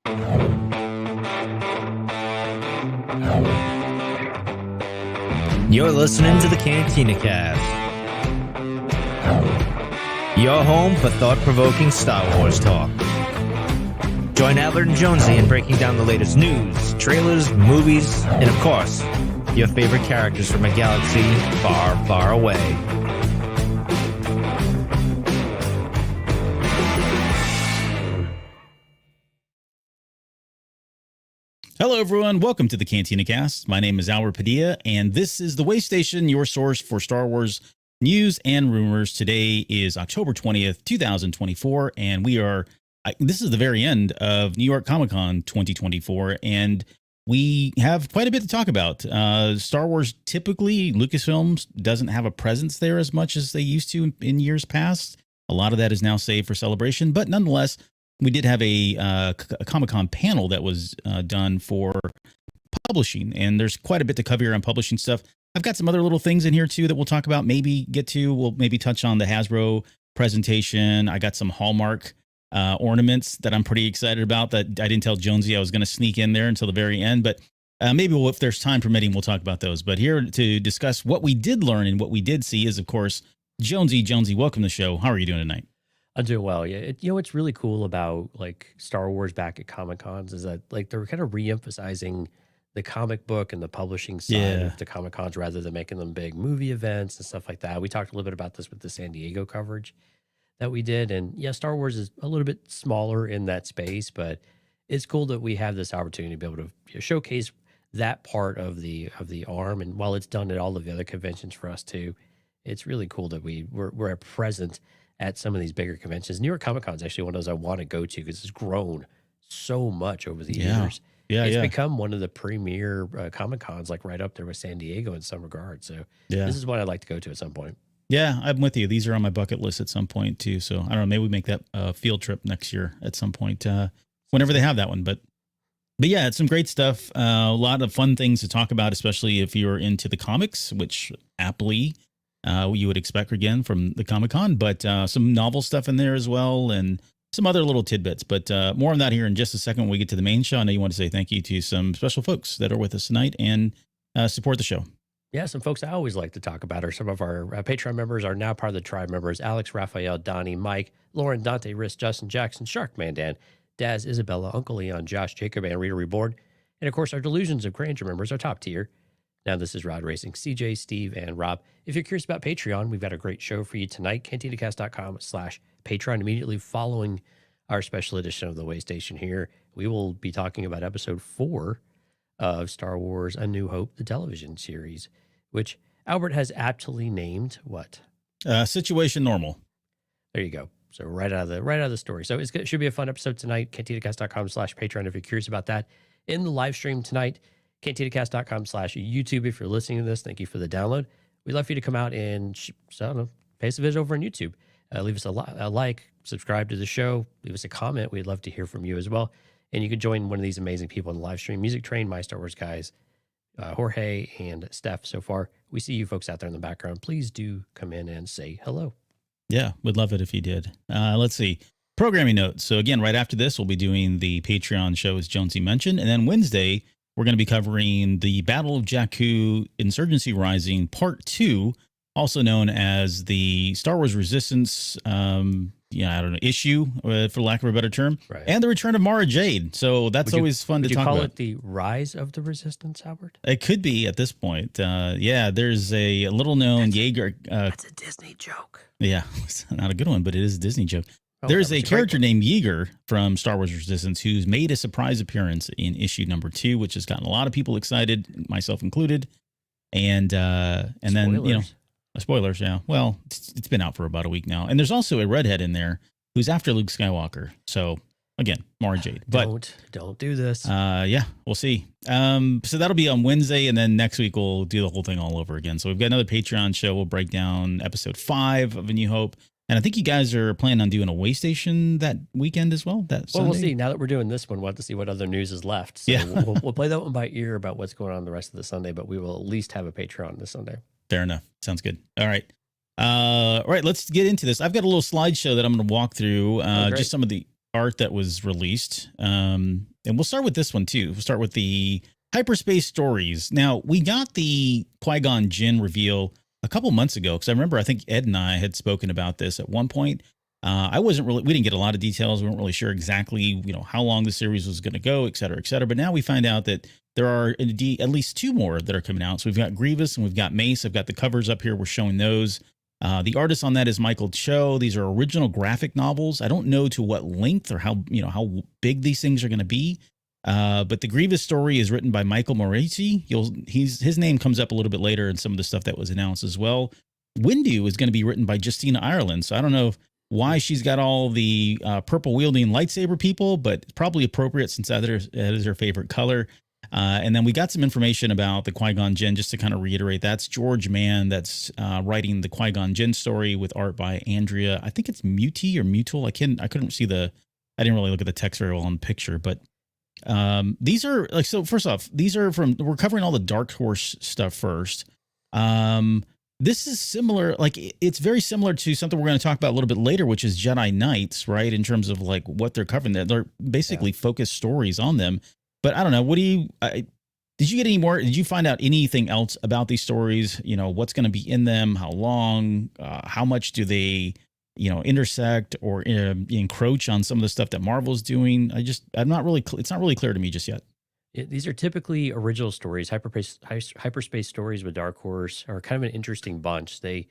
You're listening to the Cantina Cast, your home for thought-provoking Star Wars talk. Join Adler and Jonesy in breaking down the latest news, trailers, movies, and of course, your favorite characters from a galaxy far, far away. Hello, everyone. Welcome to the Cantina Cast. My name is Albert Padilla, and this is the Waystation, your source for Star Wars news and rumors. Today is October 20th, 2024, and this is the very end of New York Comic Con 2024, and we have quite a bit to talk about. Star Wars, typically, Lucasfilm doesn't have a presence there as much as they used to in years past. A lot of that is now saved for Celebration, but nonetheless, we did have a Comic-Con panel that was done for publishing, and there's quite a bit to cover here on publishing stuff. I've got some other little things in here, too, that we'll talk about, we'll maybe touch on the Hasbro presentation. I got some Hallmark ornaments that I'm pretty excited about that I didn't tell Jonesy I was going to sneak in there until the very end, but maybe if there's time permitting, we'll talk about those. But here to discuss what we did learn and what we did see is, of course, Jonesy. Jonesy, welcome to the show. How are you doing tonight? I'm doing well. Yeah, what's really cool about like Star Wars back at Comic Cons is that like they're kind of re-emphasizing the comic book and the publishing side of the Comic Cons rather than making them big movie events and stuff like that. We talked a little bit about this with the San Diego coverage that we did, and yeah, Star Wars is a little bit smaller in that space, but it's cool that we have this opportunity to be able to showcase that part of the arm. And while it's done at all of the other conventions for us too, it's really cool that we're present at some of these bigger conventions. New York Comic Con is actually one of those I want to go to because it's grown so much over the years. It's become one of the premier Comic Cons, like right up there with San Diego in some regard. So this is what I'd like to go to at some point. Yeah, I'm with you. These are on my bucket list at some point too. So I don't know, maybe we make that field trip next year at some point, whenever they have that one. But yeah, it's some great stuff. A lot of fun things to talk about, especially if you're into the comics, which aptly you would expect again from the Comic-Con, but some novel stuff in there as well and some other little tidbits. But more on that here in just a second when we get to the main show. I know you want to say thank you to some special folks that are with us tonight and support the show. Yeah, some folks I always like to talk about are some of our Patreon members are now part of the tribe members: Alex, Raphael, Donnie, Mike, Lauren, Dante, Riss, Justin, Jackson, Sharkman, Dan, Daz, Isabella, Uncle Leon, Josh, Jacob, and Reader Reborn. And of course, our Delusions of Grandeur members are top tier. Now, this is Rod Racing, CJ, Steve, and Rob. If you're curious about Patreon, we've got a great show for you tonight. CantinaCast.com/Patreon. Immediately following our special edition of the Waystation here, we will be talking about episode 4 of Star Wars A New Hope, the television series, which Albert has aptly named what? Situation Normal. There you go. So right out of the story. So it should be a fun episode tonight. CantinaCast.com/Patreon if you're curious about that. In the live stream tonight, CantinaCast.com/YouTube. If you're listening to this, thank you for the download. We'd love for you to come out and pay us a visit over on YouTube. Leave us a like, subscribe to the show, leave us a comment. We'd love to hear from you as well. And you can join one of these amazing people in the live stream: Music Train, My Star Wars Guys, Jorge, and Steph. So far, we see you folks out there in the background. Please do come in and say hello. Yeah, we'd love it if you did. Let's see. Programming notes. So again, right after this, we'll be doing the Patreon show, as Jonesy mentioned. And then Wednesday, we're going to be covering the Battle of Jakku Insurgency Rising Part 2, also known as the Star Wars Resistance, issue, for lack of a better term, and the return of Mara Jade. So that's always fun to talk about. Would you call it the Rise of the Resistance, Albert? It could be at this point. There's a little-known Jaeger. That's a Disney joke. Yeah, it's not a good one, but it is a Disney joke. There's a character named Yeager from Star Wars Resistance who's made a surprise appearance in issue number 2, which has gotten a lot of people excited, myself included. And then, spoilers. Yeah. Well, it's been out for about a week now. And there's also a redhead in there who's after Luke Skywalker. So again, Mara Jade. But don't do this. We'll see. So that'll be on Wednesday, and then next week we'll do the whole thing all over again. So we've got another Patreon show. We'll break down episode 5 of A New Hope. And I think you guys are planning on doing a Waystation that weekend as well. We'll see. Now that we're doing this one, we'll have to see what other news is left. So we'll play that one by ear about what's going on the rest of the Sunday, but we will at least have a Patreon this Sunday. Fair enough. Sounds good. All right. Let's get into this. I've got a little slideshow that I'm going to walk through, just some of the art that was released. And we'll start with this one too. We'll start with the hyperspace stories. Now, we got the Qui-Gon Jinn reveal a couple months ago, because I remember I think Ed and I had spoken about this at one point. We didn't get a lot of details. We weren't really sure exactly, how long the series was going to go, et cetera, et cetera. But now we find out that there are indeed at least 2 more that are coming out. So we've got Grievous and we've got Mace. I've got the covers up here. We're showing those. The artist on that is Michael Cho. These are original graphic novels. I don't know to what length or how big these things are going to be. But the Grievous story is written by Michael Moreci. His name comes up a little bit later in some of the stuff that was announced as well. Windu is going to be written by Justina Ireland. So I don't know why she's got all the purple wielding lightsaber people, but it's probably appropriate since that is her favorite color. And then we got some information about the Qui-Gon Jinn, just to kind of reiterate. That's George Mann that's writing the Qui-Gon Jinn story with art by Andrea. I think it's Muti or Mutal. I couldn't see I didn't really look at the text very well on the picture, but these are so first off, we're covering all the Dark Horse stuff first. This is similar, it's very similar to something we're going to talk about a little bit later, which is Jedi Knights, right? In terms of what they're covering, they're basically focused stories on them. But I don't know. Did you get any more? Did you find out anything else about these stories? What's going to be in them? How long? How much do they, intersect or encroach on some of the stuff that Marvel's doing? it's not really clear to me just yet. These are typically original stories. Hyperspace stories with Dark Horse are kind of an interesting bunch. They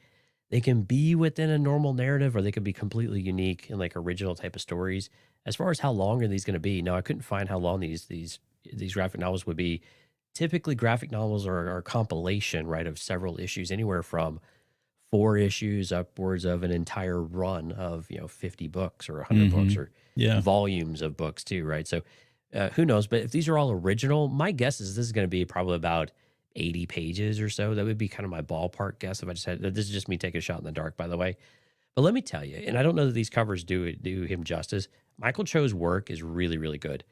can be within a normal narrative, or they can be completely unique and original type of stories. As far as how long are these going to be? No, I couldn't find how long these graphic novels would be. Typically, graphic novels are a compilation, right, of several issues, anywhere from 4 issues upwards of an entire run of 50 books or 100 books, or volumes of books too, right? So who knows? But if these are all original, my guess is this is going to be probably about 80 pages or so. That would be kind of my ballpark guess if I just had. This is just me taking a shot in the dark, by the way. But let me tell you, and I don't know that these covers do him justice. Michael Cho's work is really, really good.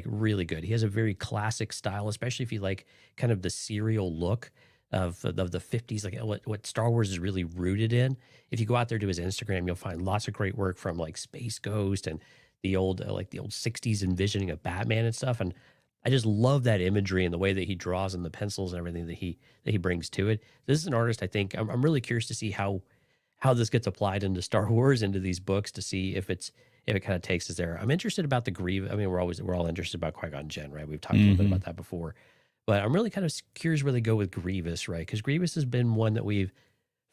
Really good. He has a very classic style, especially if you like kind of the serial look of the 50s, what Star Wars is really rooted in. If you go out there to his Instagram, you'll find lots of great work from Space Ghost and the old 60s envisioning of Batman and stuff. And I just love that imagery and the way that he draws and the pencils and everything that he brings to it. This is an artist, I think, I'm really curious to see how this gets applied into Star Wars, into these books, to see if it kind of takes us there. I'm interested about the Grievous. I mean, we're all interested about Qui-Gon Jinn, right? We've talked a little bit about that before, but I'm really kind of curious where they go with Grievous, right? Because Grievous has been one that we've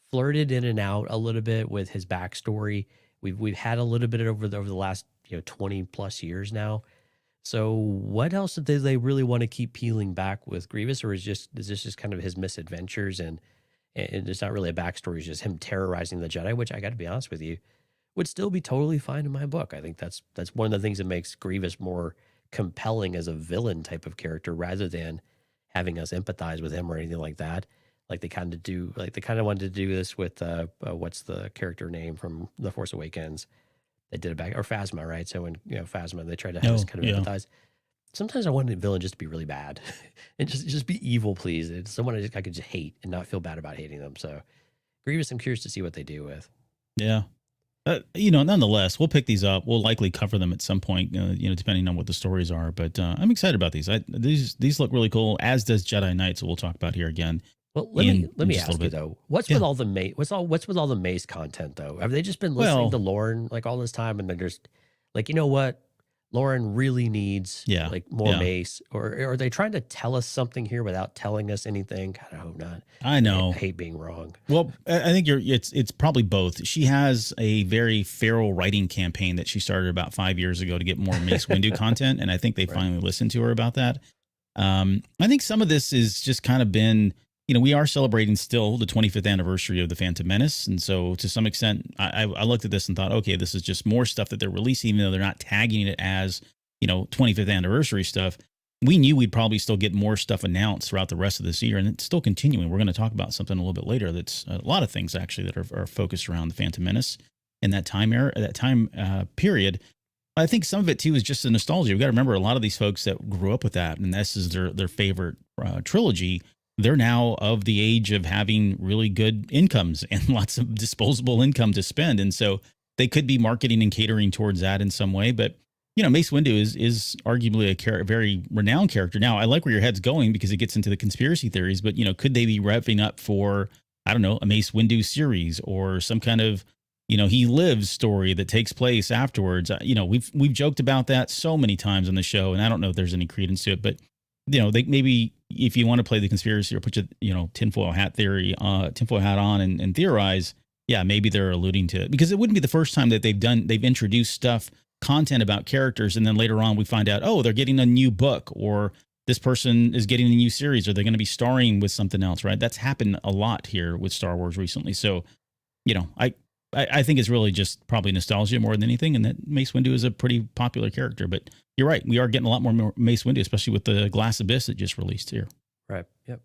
flirted in and out a little bit with his backstory. We've had a little bit over the last 20 plus years now. So what else do they really want to keep peeling back with Grievous, or is this just kind of his misadventures and it's not really a backstory? It's just him terrorizing the Jedi, which I got to be honest with you, would still be totally fine in my book. I think that's one of the things that makes Grievous more compelling as a villain type of character, rather than having us empathize with him or anything like that. They kind of wanted to do this with what's the character name from The Force Awakens? They did it back, or Phasma, right? So when Phasma, they tried to have us kind of empathize. Sometimes I wanted a villain just to be really bad and just be evil, please. It's someone I could just hate and not feel bad about hating them. So Grievous, I'm curious to see what they do with. Yeah. Nonetheless, we'll pick these up. We'll likely cover them at some point, depending on what the stories are. But I'm excited about these. These look really cool, as does Jedi Knights, we'll talk about here again. Well, let me ask you though, what's with all the Mace content though? Have they just been listening to Lauren all this time, and they're just you know what, Lauren really needs more Mace, or are they trying to tell us something here without telling us anything? God, I hope not. I know. I hate being wrong. Well, I think it's probably both. She has a very feral writing campaign that she started about 5 years ago to get more Mace Windu content, and I think they finally listened to her about that. I think some of this is just kind of been. We are celebrating still the 25th anniversary of The Phantom Menace. And so to some extent, I looked at this and thought, okay, this is just more stuff that they're releasing, even though they're not tagging it as, 25th anniversary stuff. We knew we'd probably still get more stuff announced throughout the rest of this year, and it's still continuing. We're going to talk about something a little bit later that's a lot of things actually that are focused around The Phantom Menace in that time period. I think some of it too is just the nostalgia. We've got to remember a lot of these folks that grew up with that, and this is their favorite trilogy. They're now of the age of having really good incomes and lots of disposable income to spend. And so they could be marketing and catering towards that in some way. But Mace Windu is arguably a very renowned character. Now, I like where your head's going because it gets into the conspiracy theories, but could they be revving up for, I don't know, a Mace Windu series or some kind of, he lives story that takes place afterwards? We've joked about that so many times on the show, and I don't know if there's any credence to it, but they maybe, if you want to play the conspiracy or put your tinfoil hat on and theorize, yeah, maybe they're alluding to it, because it wouldn't be the first time that they've introduced content about characters, and then later on we find out, oh, they're getting a new book, or this person is getting a new series, or they're going to be starring with something else, right? That's happened a lot here with Star Wars recently. So, I think it's really just probably nostalgia more than anything, and that Mace Windu is a pretty popular character. But you're right, we are getting a lot more Mace Windu, especially with the Glass Abyss that just released here. Right. Yep.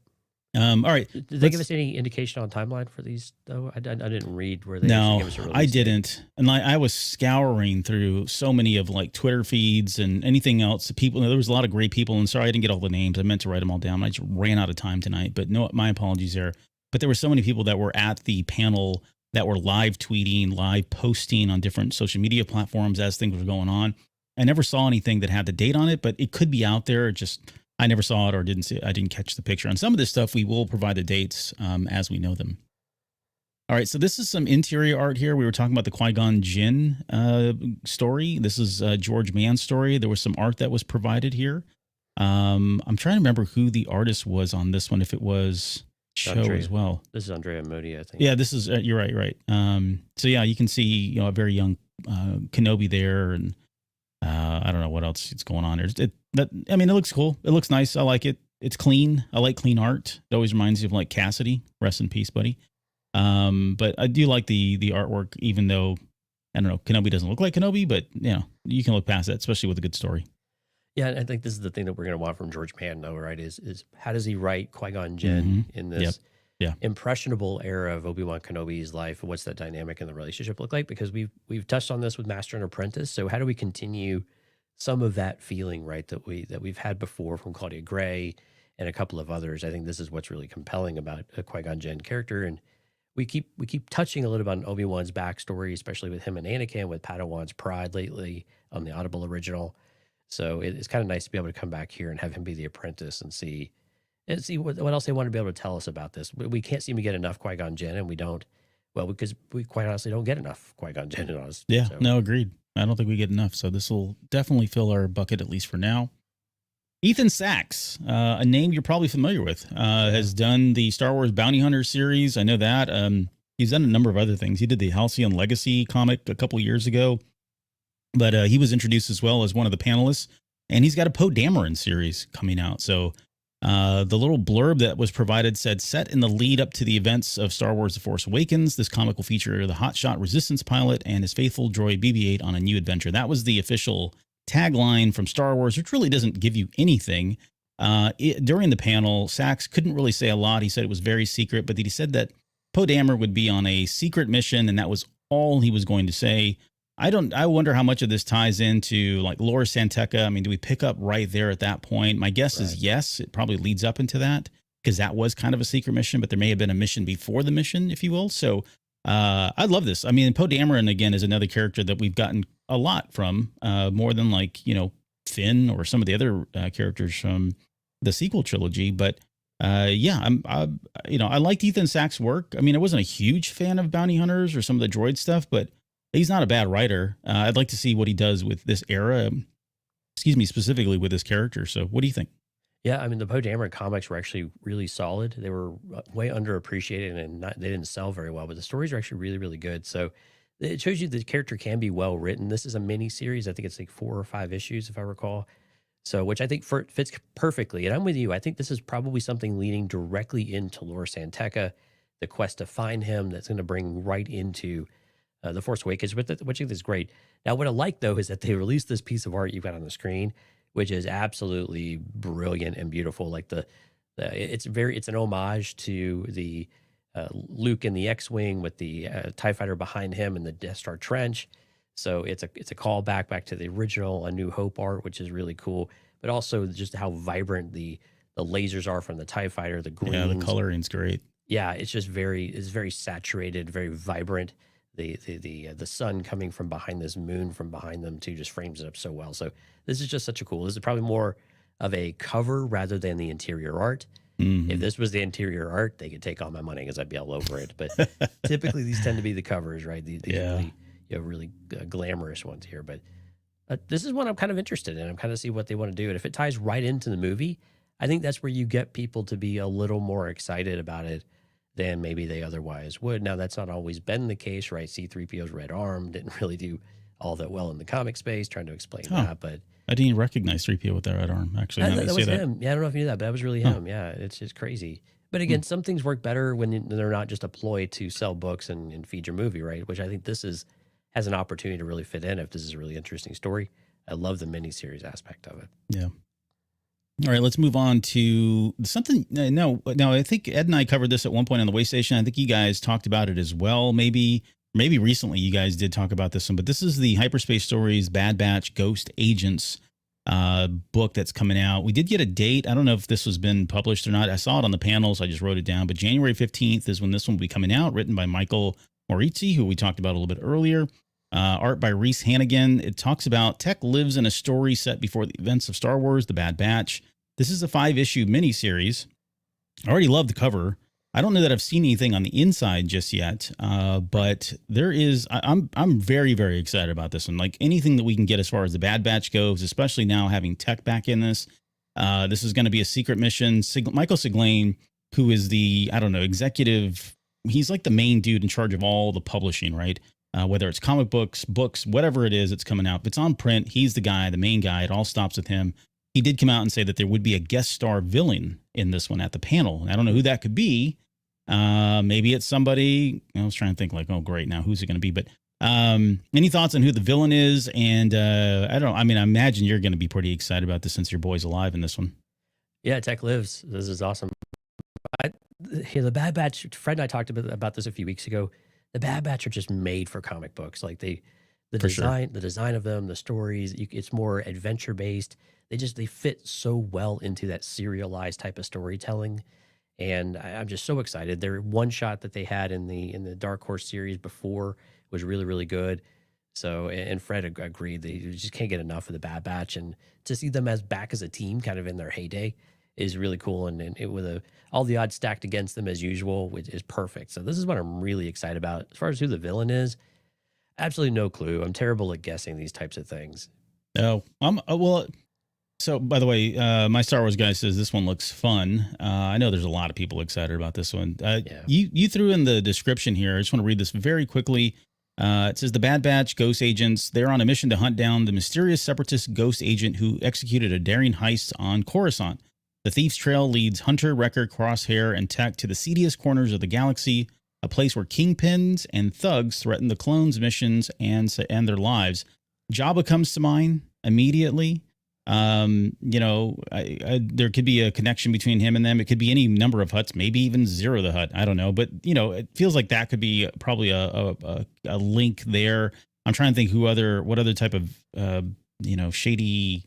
All right. Did they give us any indication on timeline for these, though? I didn't read where they No, gave us a release I date. didn't. And I was scouring through so many of like Twitter feeds and anything else. People, there was a lot of great people, and sorry I didn't get all the names. I meant to write them all down. I just ran out of time tonight. But no, my apologies there. But there were so many people that were at the panel that were live tweeting, live posting on different social media platforms as things were going on. I never saw anything that had the date on it, but it could be out there. I never saw it or didn't see it. I didn't catch the picture. On some of this stuff, we will provide the dates as we know them. All right, so this is some interior art here. We were talking about the Qui-Gon Jinn story. This is George Mann's story. There was some art that was provided here. I'm trying to remember who the artist was on this one, if it was Cho as well. This is Andrea Modi, I think. Yeah, this is, you're right. So yeah, you can see, a very young Kenobi there, and I don't know what else is going on here. It looks cool. It looks nice. I like it. It's clean. I like clean art. It always reminds you of like Cassidy. Rest in peace, buddy. But I do like the artwork, even though, I don't know, Kenobi doesn't look like Kenobi, but you can look past that, especially with a good story. Yeah, I think this is the thing that we're going to want from George Mann, though, right? Is how does he write Qui-Gon Jinn in this impressionable era of Obi-Wan Kenobi's life? What's that dynamic and the relationship look like? Because we've touched on this with Master and Apprentice. So how do we continue some of that feeling, right, that we've had before from Claudia Gray and a couple of others? I think this is what's really compelling about a Qui-Gon Jinn character, and we keep touching a little bit on Obi-Wan's backstory, especially with him and Anakin, with Padawan's pride lately on the Audible original. So it's kind of nice to be able to come back here and have him be the apprentice and see what else they want to be able to tell us about this. We can't seem to get enough Qui-Gon Jinn, and we don't. Well, because we quite honestly don't get enough Qui-Gon Jinn in us. Yeah, no, agreed. I don't think we get enough. So this will definitely fill our bucket, at least for now. Ethan Sachs, a name you're probably familiar with, has done the Star Wars Bounty Hunter series. I know that. He's done a number of other things. He did the Halcyon Legacy comic a couple years ago, but he was introduced as well as one of the panelists, and he's got a Poe Dameron series coming out. So the little blurb that was provided said, set in the lead up to the events of Star Wars The Force Awakens, this comic will feature the hotshot Resistance pilot and his faithful droid BB-8 on a new adventure. That was the official tagline from Star Wars, which really doesn't give you anything. During the panel, Sachs couldn't really say a lot. He said it was very secret, but he said that Poe Dameron would be on a secret mission, and that was all he was going to say. I wonder how much of this ties into like Laura Santeca. I mean, do we pick up right there at that point? My guess is yes. It probably leads up into that, because that was kind of a secret mission, but there may have been a mission before the mission, if you will. So I love this. I mean, Poe Dameron, again, is another character that we've gotten a lot from, more than like, Finn or some of the other characters from the sequel trilogy. But I liked Ethan Sachs' work. I mean, I wasn't a huge fan of Bounty Hunters or some of the droid stuff, but he's not a bad writer. I'd like to see what he does with this era, specifically with this character. So what do you think? Yeah, I mean, the Poe Dameron comics were actually really solid. They were way underappreciated, and they didn't sell very well, but the stories are actually really, really good. So it shows you the character can be well written. This is a mini series. I think it's like 4 or 5 issues, if I recall. So, which I think fits perfectly. And I'm with you. I think this is probably something leading directly into Laura Santeca, the quest to find him, that's going to bring right into The Force Awakens, which I think is great. Now, what I like, though, is that they released this piece of art you've got on the screen, which is absolutely brilliant and beautiful. Like it's an homage to the Luke in the X-Wing with the TIE fighter behind him in the Death Star trench. So it's a callback back to the original A New Hope art, which is really cool. But also just how vibrant the lasers are from the TIE fighter, the green. Yeah, the coloring's great. Yeah, it's very saturated, very vibrant. the sun coming from behind this moon from behind them too just frames it up so well. So this is just such a cool. This is probably more of a cover rather than the interior art. If this was the interior art, they could take all my money because I'd be all over it. But typically these tend to be the covers, right? These really glamorous ones here. But this is one I'm kind of interested in. I'm kind of see what they want to do. And if it ties right into the movie, I think that's where you get people to be a little more excited about it than maybe they otherwise would. Now, that's not always been the case, right? C-3PO's red arm didn't really do all that well in the comic space, trying to explain that. But I didn't even recognize 3PO with that red arm, actually. that was him. Yeah, I don't know if you knew that, but that was really him. Yeah, it's just crazy. But again, some things work better when they're not just a ploy to sell books and feed your movie, right? Which I think this has an opportunity to really fit in if this is a really interesting story. I love the miniseries aspect of it. Yeah. All right, let's move on to something. No, I think Ed and I covered this at one point on the Waystation. I think you guys talked about it as well. Maybe recently you guys did talk about this one, but this is the Hyperspace Stories Bad Batch Ghost Agents book that's coming out. We did get a date. I don't know if this has been published or not. I saw it on the panels. I just wrote it down. But January 15th is when this one will be coming out, written by Michael Morizzi, who we talked about a little bit earlier. Art by Reese Hannigan. It talks about Tech lives in a story set before the events of Star Wars, The Bad Batch. This is a 5-issue miniseries. I already love the cover. I don't know that I've seen anything on the inside just yet, but there is. I'm very, very excited about this one. Like anything that we can get as far as The Bad Batch goes, especially now having Tech back in this. This is going to be a secret mission. Michael Siglain, who is the, executive, he's like the main dude in charge of all the publishing, right? Whether it's comic books, whatever it is, it's coming out. If it's on print, he's the guy, the main guy. It all stops with him. He did come out and say that there would be a guest star villain in this one at the panel. I don't know who that could be. Maybe it's somebody. I was trying to think like, oh, great. Now who's it going to be? But any thoughts on who the villain is? And I imagine you're going to be pretty excited about this since your boy's alive in this one. Yeah, Tech lives. This is awesome. The Bad Batch, Fred and I talked about this a few weeks ago. The Bad Batch are just made for comic books. Like the design of them, the stories, it's more adventure based. They fit so well into that serialized type of storytelling. And I'm just so excited. Their one shot that they had in the Dark Horse series before was really, really good. So, and Fred agreed that you just can't get enough of the Bad Batch, and to see them back as a team kind of in their heyday is really cool. And it, with all the odds stacked against them as usual, which is perfect. So this is what I'm really excited about. As far as who the villain is, absolutely no clue. I'm terrible at guessing these types of things. Oh, well. So, by the way, my Star Wars guy says this one looks fun. I know there's a lot of people excited about this one. You threw in the description here. I just want to read this very quickly. It says the Bad Batch Ghost Agents, they're on a mission to hunt down the mysterious separatist ghost agent who executed a daring heist on Coruscant. The thief's trail leads Hunter, Wrecker, Crosshair, and Tech to the seediest corners of the galaxy, a place where kingpins and thugs threaten the clones' missions and their lives. Jabba comes to mind immediately. There could be a connection between him and them. It could be any number of Hutts, maybe even Zero the Hutt. I don't know, but it feels like that could be probably a link there. I'm trying to think what other type of shady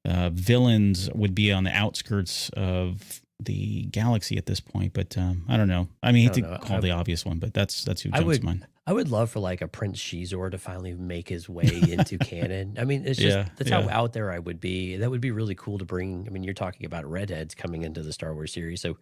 villains would be on the outskirts of the galaxy at this point. But I don't know. I mean, to call the obvious one, but that's who jumps to mind. I would love for like a Prince Shizor to finally make his way into canon. I mean, it's just that's how out there I would be. That would be really cool to bring. I mean, you're talking about redheads coming into the Star Wars series, so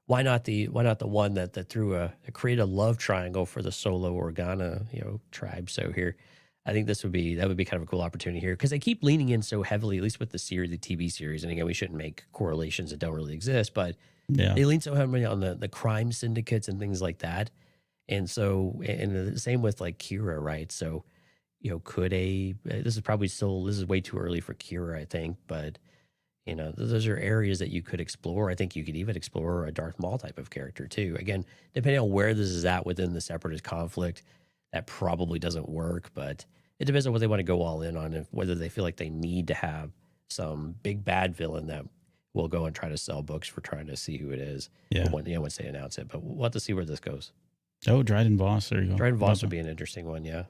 why not the one that threw create a love triangle for the Solo Organa tribe? So here, I think that would be kind of a cool opportunity here because they keep leaning in so heavily, at least with the TV series. And again, we shouldn't make correlations that don't really exist, but they lean so heavily on the crime syndicates and things like that. And so, and the same with like Kira, right? So, this is way too early for Kira, I think, but those are areas that you could explore. I think you could even explore a Darth Maul type of character too. Again, depending on where this is at within the Separatist conflict, that probably doesn't work, but it depends on what they want to go all in on and whether they feel like they need to have some big bad villain that will go and try to sell books for trying to see who it is. Yeah. Once they announce it, but we'll have to see where this goes. Oh, Dryden Voss. There you go. Dryden Voss would be an interesting one. Yeah.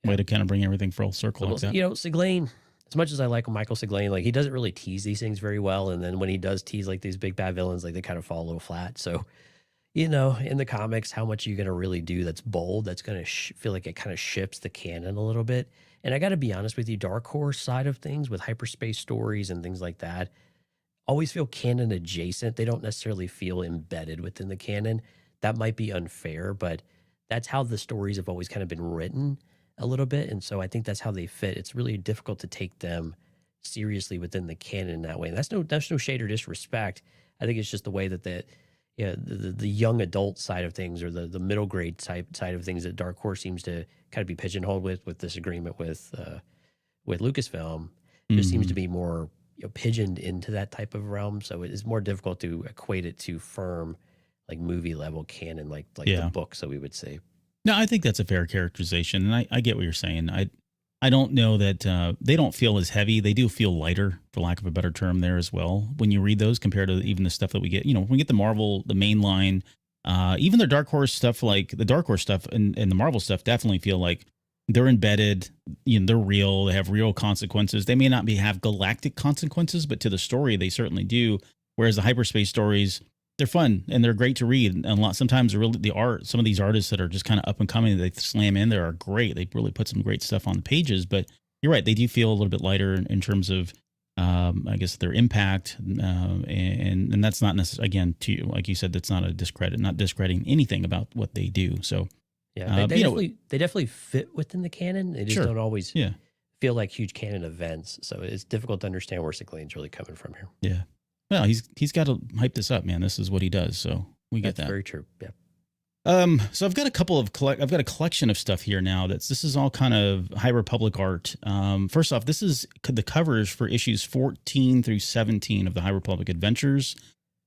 Way to kind of bring everything full circle. Well, like that. Siglain, as much as I like Michael Siglain, like he doesn't really tease these things very well. And then when he does tease like these big bad villains, like they kind of fall a little flat. So, You know, in the comics, how much are you going to really do that's bold, that's going to feel like it kind of shifts the canon a little bit. And I got to be honest with you, Dark Horse side of things with hyperspace stories and things like that always feel canon adjacent. They don't necessarily feel embedded within the canon. That might be unfair, but that's how the stories have always kind of been written a little bit. And so I think that's how they fit. It's really difficult to take them seriously within the canon in that way. And that's no shade or disrespect. I think it's just the way that the young adult side of things, or the middle grade side of things, that Dark Horse seems to kind of be pigeonholed with this agreement with Lucasfilm, just seems to be more, you know, pigeoned into that type of realm. So it is more difficult to equate it to firm, like movie level canon, like the books that we would say. No, I think that's a fair characterization, and I get what you're saying. I don't know that they don't feel as heavy. They do feel lighter, for lack of a better term, there as well, when you read those compared to even the stuff that we get. You know, when we get the Marvel, the main line, even the Dark Horse stuff, like the Dark Horse stuff and the Marvel stuff, definitely feel like they're embedded. You know, they're real. They have real consequences. They may not have galactic consequences, but to the story, they certainly do. Whereas the hyperspace stories, they're fun and they're great to read. And a lot, sometimes the art, some of these artists that are just kind of up and coming, they slam in there, are great. They really put some great stuff on the pages, but you're right. They do feel a little bit lighter in terms of, I guess, their impact. And that's not necessarily, again, to you, like you said, that's not a discredit, not discrediting anything about what they do. So yeah, they definitely fit within the canon. They just don't always feel like huge canon events. So it's difficult to understand where Siglane's really coming from here. Yeah. Well, he's got to hype this up, man. This is what he does, so we get that. Very true. Yeah. So I've got I've got a collection of stuff here now. This is all kind of High Republic art. First off, this is the covers for issues 14 through 17 of the High Republic Adventures.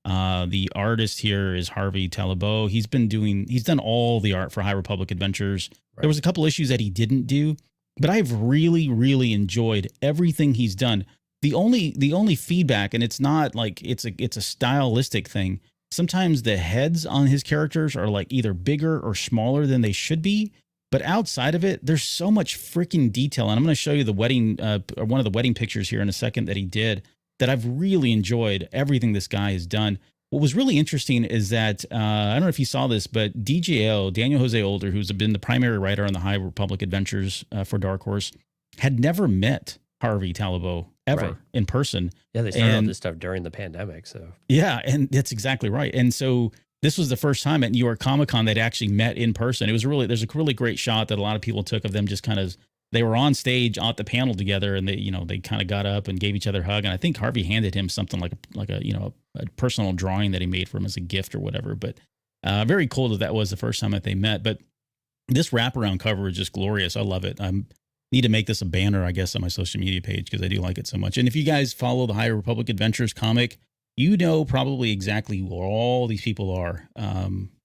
The artist here is Harvey Talbot. He's done all the art for High Republic Adventures. Right. There was a couple issues that he didn't do, but I've really, really enjoyed everything he's done. The only feedback, and it's not like it's a stylistic thing. Sometimes the heads on his characters are like either bigger or smaller than they should be. But outside of it, there's so much freaking detail. And I'm going to show you the wedding, or one of the wedding pictures here in a second that he did, that I've really enjoyed everything this guy has done. What was really interesting is that, I don't know if you saw this, but DJO, Daniel Jose Older, who's been the primary writer on the High Republic Adventures for Dark Horse, had never met Harvey Talbot ever in person. Yeah, they started all this stuff during the pandemic. So yeah, and that's exactly right. And so this was the first time at New York Comic Con they'd actually met in person. It was there's a really great shot that a lot of people took of them just kind of, they were on stage at the panel together, and they kind of got up and gave each other a hug. And I think Harvey handed him something like a personal drawing that he made for him as a gift or whatever. But very cool that was the first time that they met. But this wraparound cover is just glorious. I love it. Need to make this a banner, I guess, on my social media page, because I do like it so much. And if you guys follow the High Republic Adventures comic, you know probably exactly who all these people are.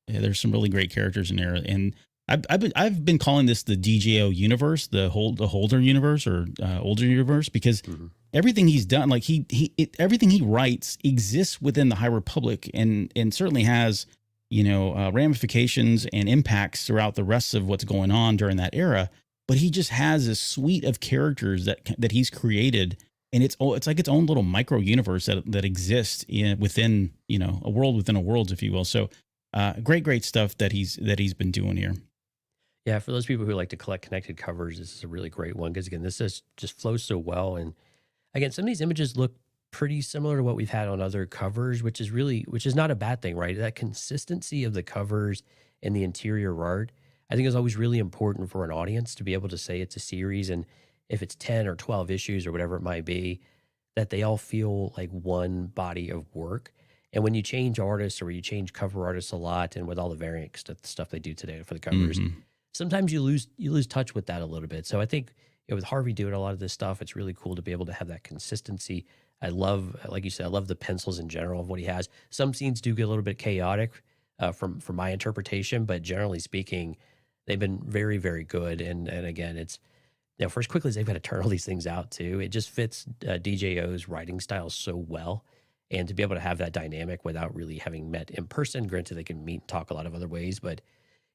There's some really great characters in there, and I've been calling this the DJO universe, the Holder universe, or Older universe, because everything he's done, like everything he writes exists within the High Republic, and certainly has ramifications and impacts throughout the rest of what's going on during that era. But he just has a suite of characters that he's created, and it's like its own little micro universe that exists within a world within a world, if you will. So great stuff that he's been doing here. Yeah, for those people who like to collect connected covers, this is a really great one, because again, this just flows so well. And again, some of these images look pretty similar to what we've had on other covers, which is not a bad thing, right? That consistency of the covers and the interior art, I think, is always really important for an audience to be able to say it's a series, and if it's 10 or 12 issues or whatever it might be, that they all feel like one body of work. And when you change artists, or you change cover artists a lot, and with all the variant stuff they do today for the covers, sometimes you lose touch with that a little bit. So I think with Harvey doing a lot of this stuff, it's really cool to be able to have that consistency. I love, like you said, I love the pencils in general of what he has. Some scenes do get a little bit chaotic from my interpretation, but generally speaking, they've been very, very good. And again, it's, for as quickly as they've got to turn all these things out too, it just fits DJO's writing style so well. And to be able to have that dynamic without really having met in person, granted they can meet and talk a lot of other ways, but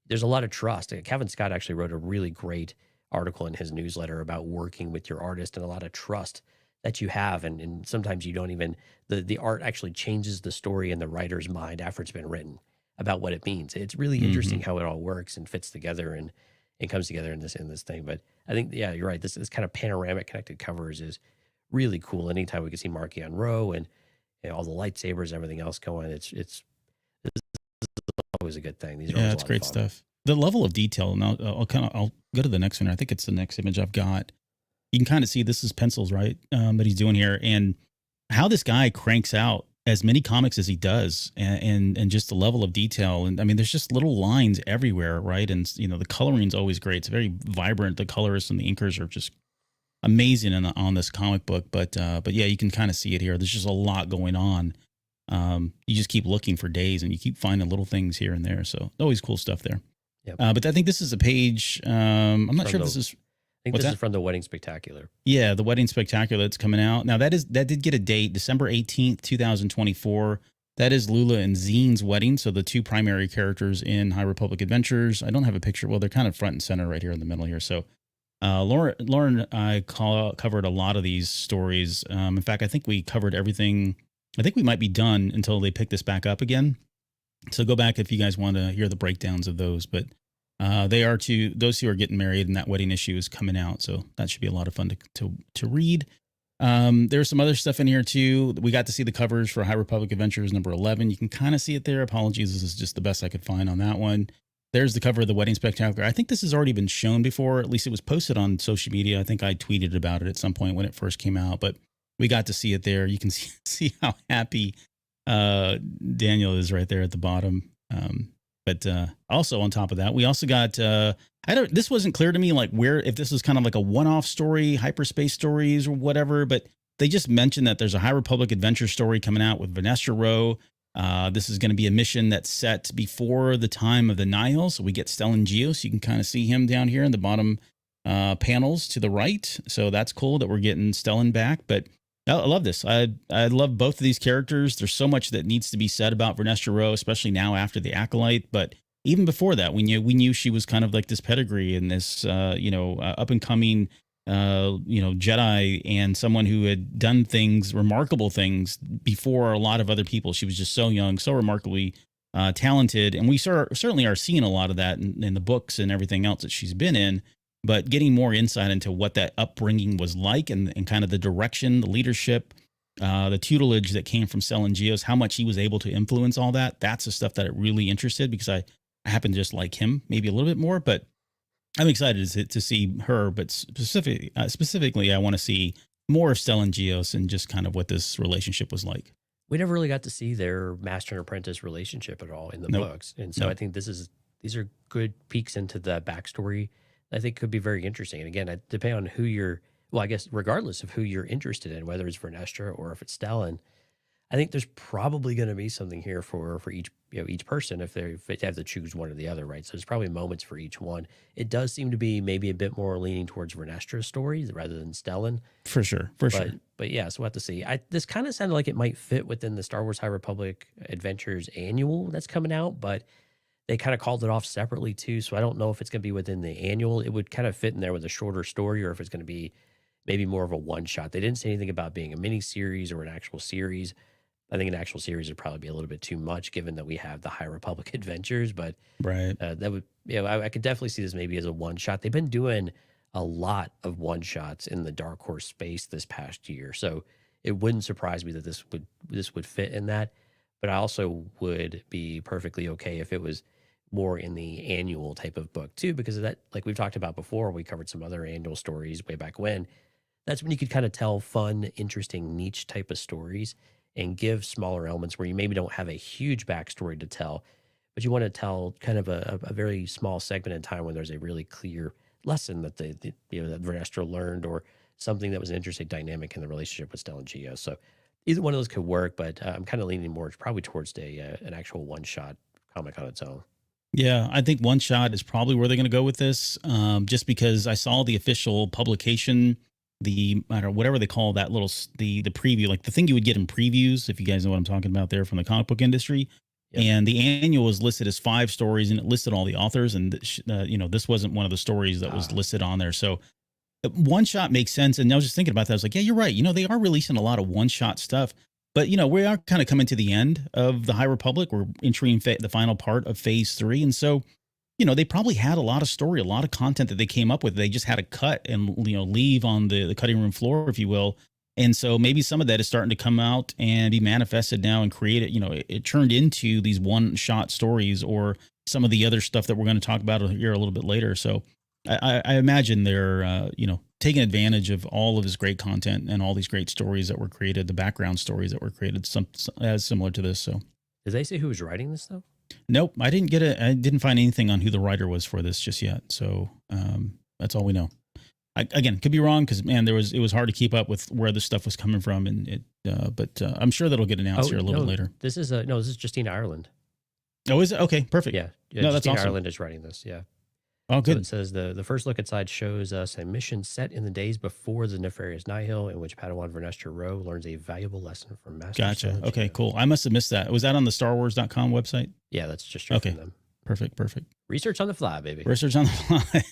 there's a lot of trust. Kevin Scott actually wrote a really great article in his newsletter about working with your artist, and a lot of trust that you have. And sometimes you don't even, the art actually changes the story in the writer's mind after it's been written. about what it means. It's really interesting how it all works and fits together and comes together in this thing. But I think, yeah, you're right. This kind of panoramic connected covers is really cool. Anytime we can see Marky on Row and all the lightsabers, everything else going, it's always a good thing. These are always it's great stuff. The level of detail, and I'll go to the next one. I think it's the next image I've got. You can kind of see this is pencils, right? That he's doing here, and how this guy cranks out as many comics as he does, and just the level of detail. And I mean, there's just little lines everywhere, right? And the coloring's always great. It's very vibrant. The colorists and the inkers are just amazing on this comic book. But yeah, you can kind of see it here. There's just a lot going on. You just keep looking for days, and you keep finding little things here and there. So always cool stuff there. Yep. But I think this is a page. I'm not sure if this is. I think this is from the Wedding Spectacular. Yeah, the Wedding Spectacular that's coming out. Now that did get a date, December 18th, 2024. That is Lula and Zine's wedding. So the two primary characters in High Republic Adventures. I don't have a picture. Well, they're kind of front and center right here in the middle here. So Lauren and I covered a lot of these stories. In fact, I think we covered everything. I think we might be done until they pick this back up again. So go back if you guys want to hear the breakdowns of those. But they are those who are getting married, and that wedding issue is coming out. So that should be a lot of fun to read. There's some other stuff in here too. We got to see the covers for High Republic Adventures number 11. You can kind of see it there. Apologies. This is just the best I could find on that one. There's the cover of the Wedding Spectacular. I think this has already been shown before. At least it was posted on social media. I think I tweeted about it at some point when it first came out, but we got to see it there. You can see how happy Daniel is right there at the bottom. But also on top of that, we also got this wasn't clear to me, like if this was kind of like a one-off story, hyperspace stories or whatever, but they just mentioned that there's a High Republic adventure story coming out with Vanestra Rowe. This is going to be a mission that's set before the time of the Nihil. So we get Stellan Geos. You can kind of see him down here in the bottom panels to the right. So that's cool that we're getting Stellan back. But I love this. I love both of these characters. There's so much that needs to be said about Vanestra Rowe, especially now after the Acolyte. But even before that, we knew she was kind of like this pedigree and this up and coming Jedi, and someone who had done remarkable things before a lot of other people. She was just so young, so remarkably talented, and we certainly are seeing a lot of that in the books and everything else that she's been in. But getting more insight into what that upbringing was like, and kind of the direction, the leadership, the tutelage that came from Stellan Geos, how much he was able to influence all that. That's the stuff that it really interested, because I happen to just like him maybe a little bit more. But I'm excited to see her. But specifically, I want to see more of Stellan Geos and just kind of what this relationship was like. We never really got to see their master and apprentice relationship at all in the books. And so I think these are good peeks into the backstory. I think could be very interesting. And again, depending on who I guess regardless of who you're interested in, whether it's Vernestra or if it's Stellan, I think there's probably going to be something here for each person if they have to choose one or the other, right? So there's probably moments for each one. It does seem to be maybe a bit more leaning towards Vernestra's stories rather than Stellan. For sure. But yeah, so we'll have to see. This kind of sounded like it might fit within the Star Wars High Republic Adventures annual that's coming out, but they kind of called it off separately too. So I don't know if it's going to be within the annual. It would kind of fit in there with a shorter story, or if it's going to be maybe more of a one shot. They didn't say anything about being a mini series or an actual series. I think an actual series would probably be a little bit too much, given that we have the High Republic Adventures. But right, that would, I could definitely see this maybe as a one shot. They've been doing a lot of one shots in the Dark Horse space this past year, so it wouldn't surprise me that this would fit in that. But I also would be perfectly okay if it was more in the annual type of book too, because of that, like we've talked about before, we covered some other annual stories way back when. That's when you could kind of tell fun, interesting, niche type of stories and give smaller elements where you maybe don't have a huge backstory to tell, but you want to tell kind of a very small segment in time when there's a really clear lesson that that Vernestra learned, or something that was an interesting dynamic in the relationship with Stellan Geos. So either one of those could work, but I'm kind of leaning more probably towards an actual one-shot comic on its own. Yeah, I think one shot is probably where they're going to go with this, just because I saw the official publication, I don't know, whatever they call that little, the preview, like the thing you would get in previews, if you guys know what I'm talking about there from the comic book industry. Yep. And the annual was listed as 5 stories, and it listed all the authors. And, this wasn't one of the stories that was listed on there. So one shot makes sense. And I was just thinking about that. I was like, yeah, you're right. They are releasing a lot of one shot stuff. But, we are kind of coming to the end of the High Republic. We're entering the final part of Phase 3. And so, they probably had a lot of story, a lot of content that they came up with. They just had to cut and, leave on the cutting room floor, if you will. And so maybe some of that is starting to come out and be manifested now and created, it turned into these one-shot stories or some of the other stuff that we're going to talk about here a little bit later. So I imagine they're, taking advantage of all of this great content and all these great stories that were created, the background stories that were created, some as similar to this. So, did they say who was writing this though? Nope, I didn't get it. I didn't find anything on who the writer was for this just yet. So that's all we know. Again, could be wrong because man, it was hard to keep up with where this stuff was coming from, and but I'm sure that'll get announced here a little bit later. This is this is Justine Ireland. Oh, is it? Okay, perfect. Yeah, no, that's awesome. Ireland is writing this. Yeah. Oh, good. So it says the first look inside shows us a mission set in the days before the nefarious Nihil, in which Padawan Vernestra Rowe learns a valuable lesson from Master. Gotcha. Snow. Okay, cool. I must have missed that. Was that on the StarWars.com website? Yeah, that's just straight from them. Perfect. Research on the fly, baby. Research on the fly.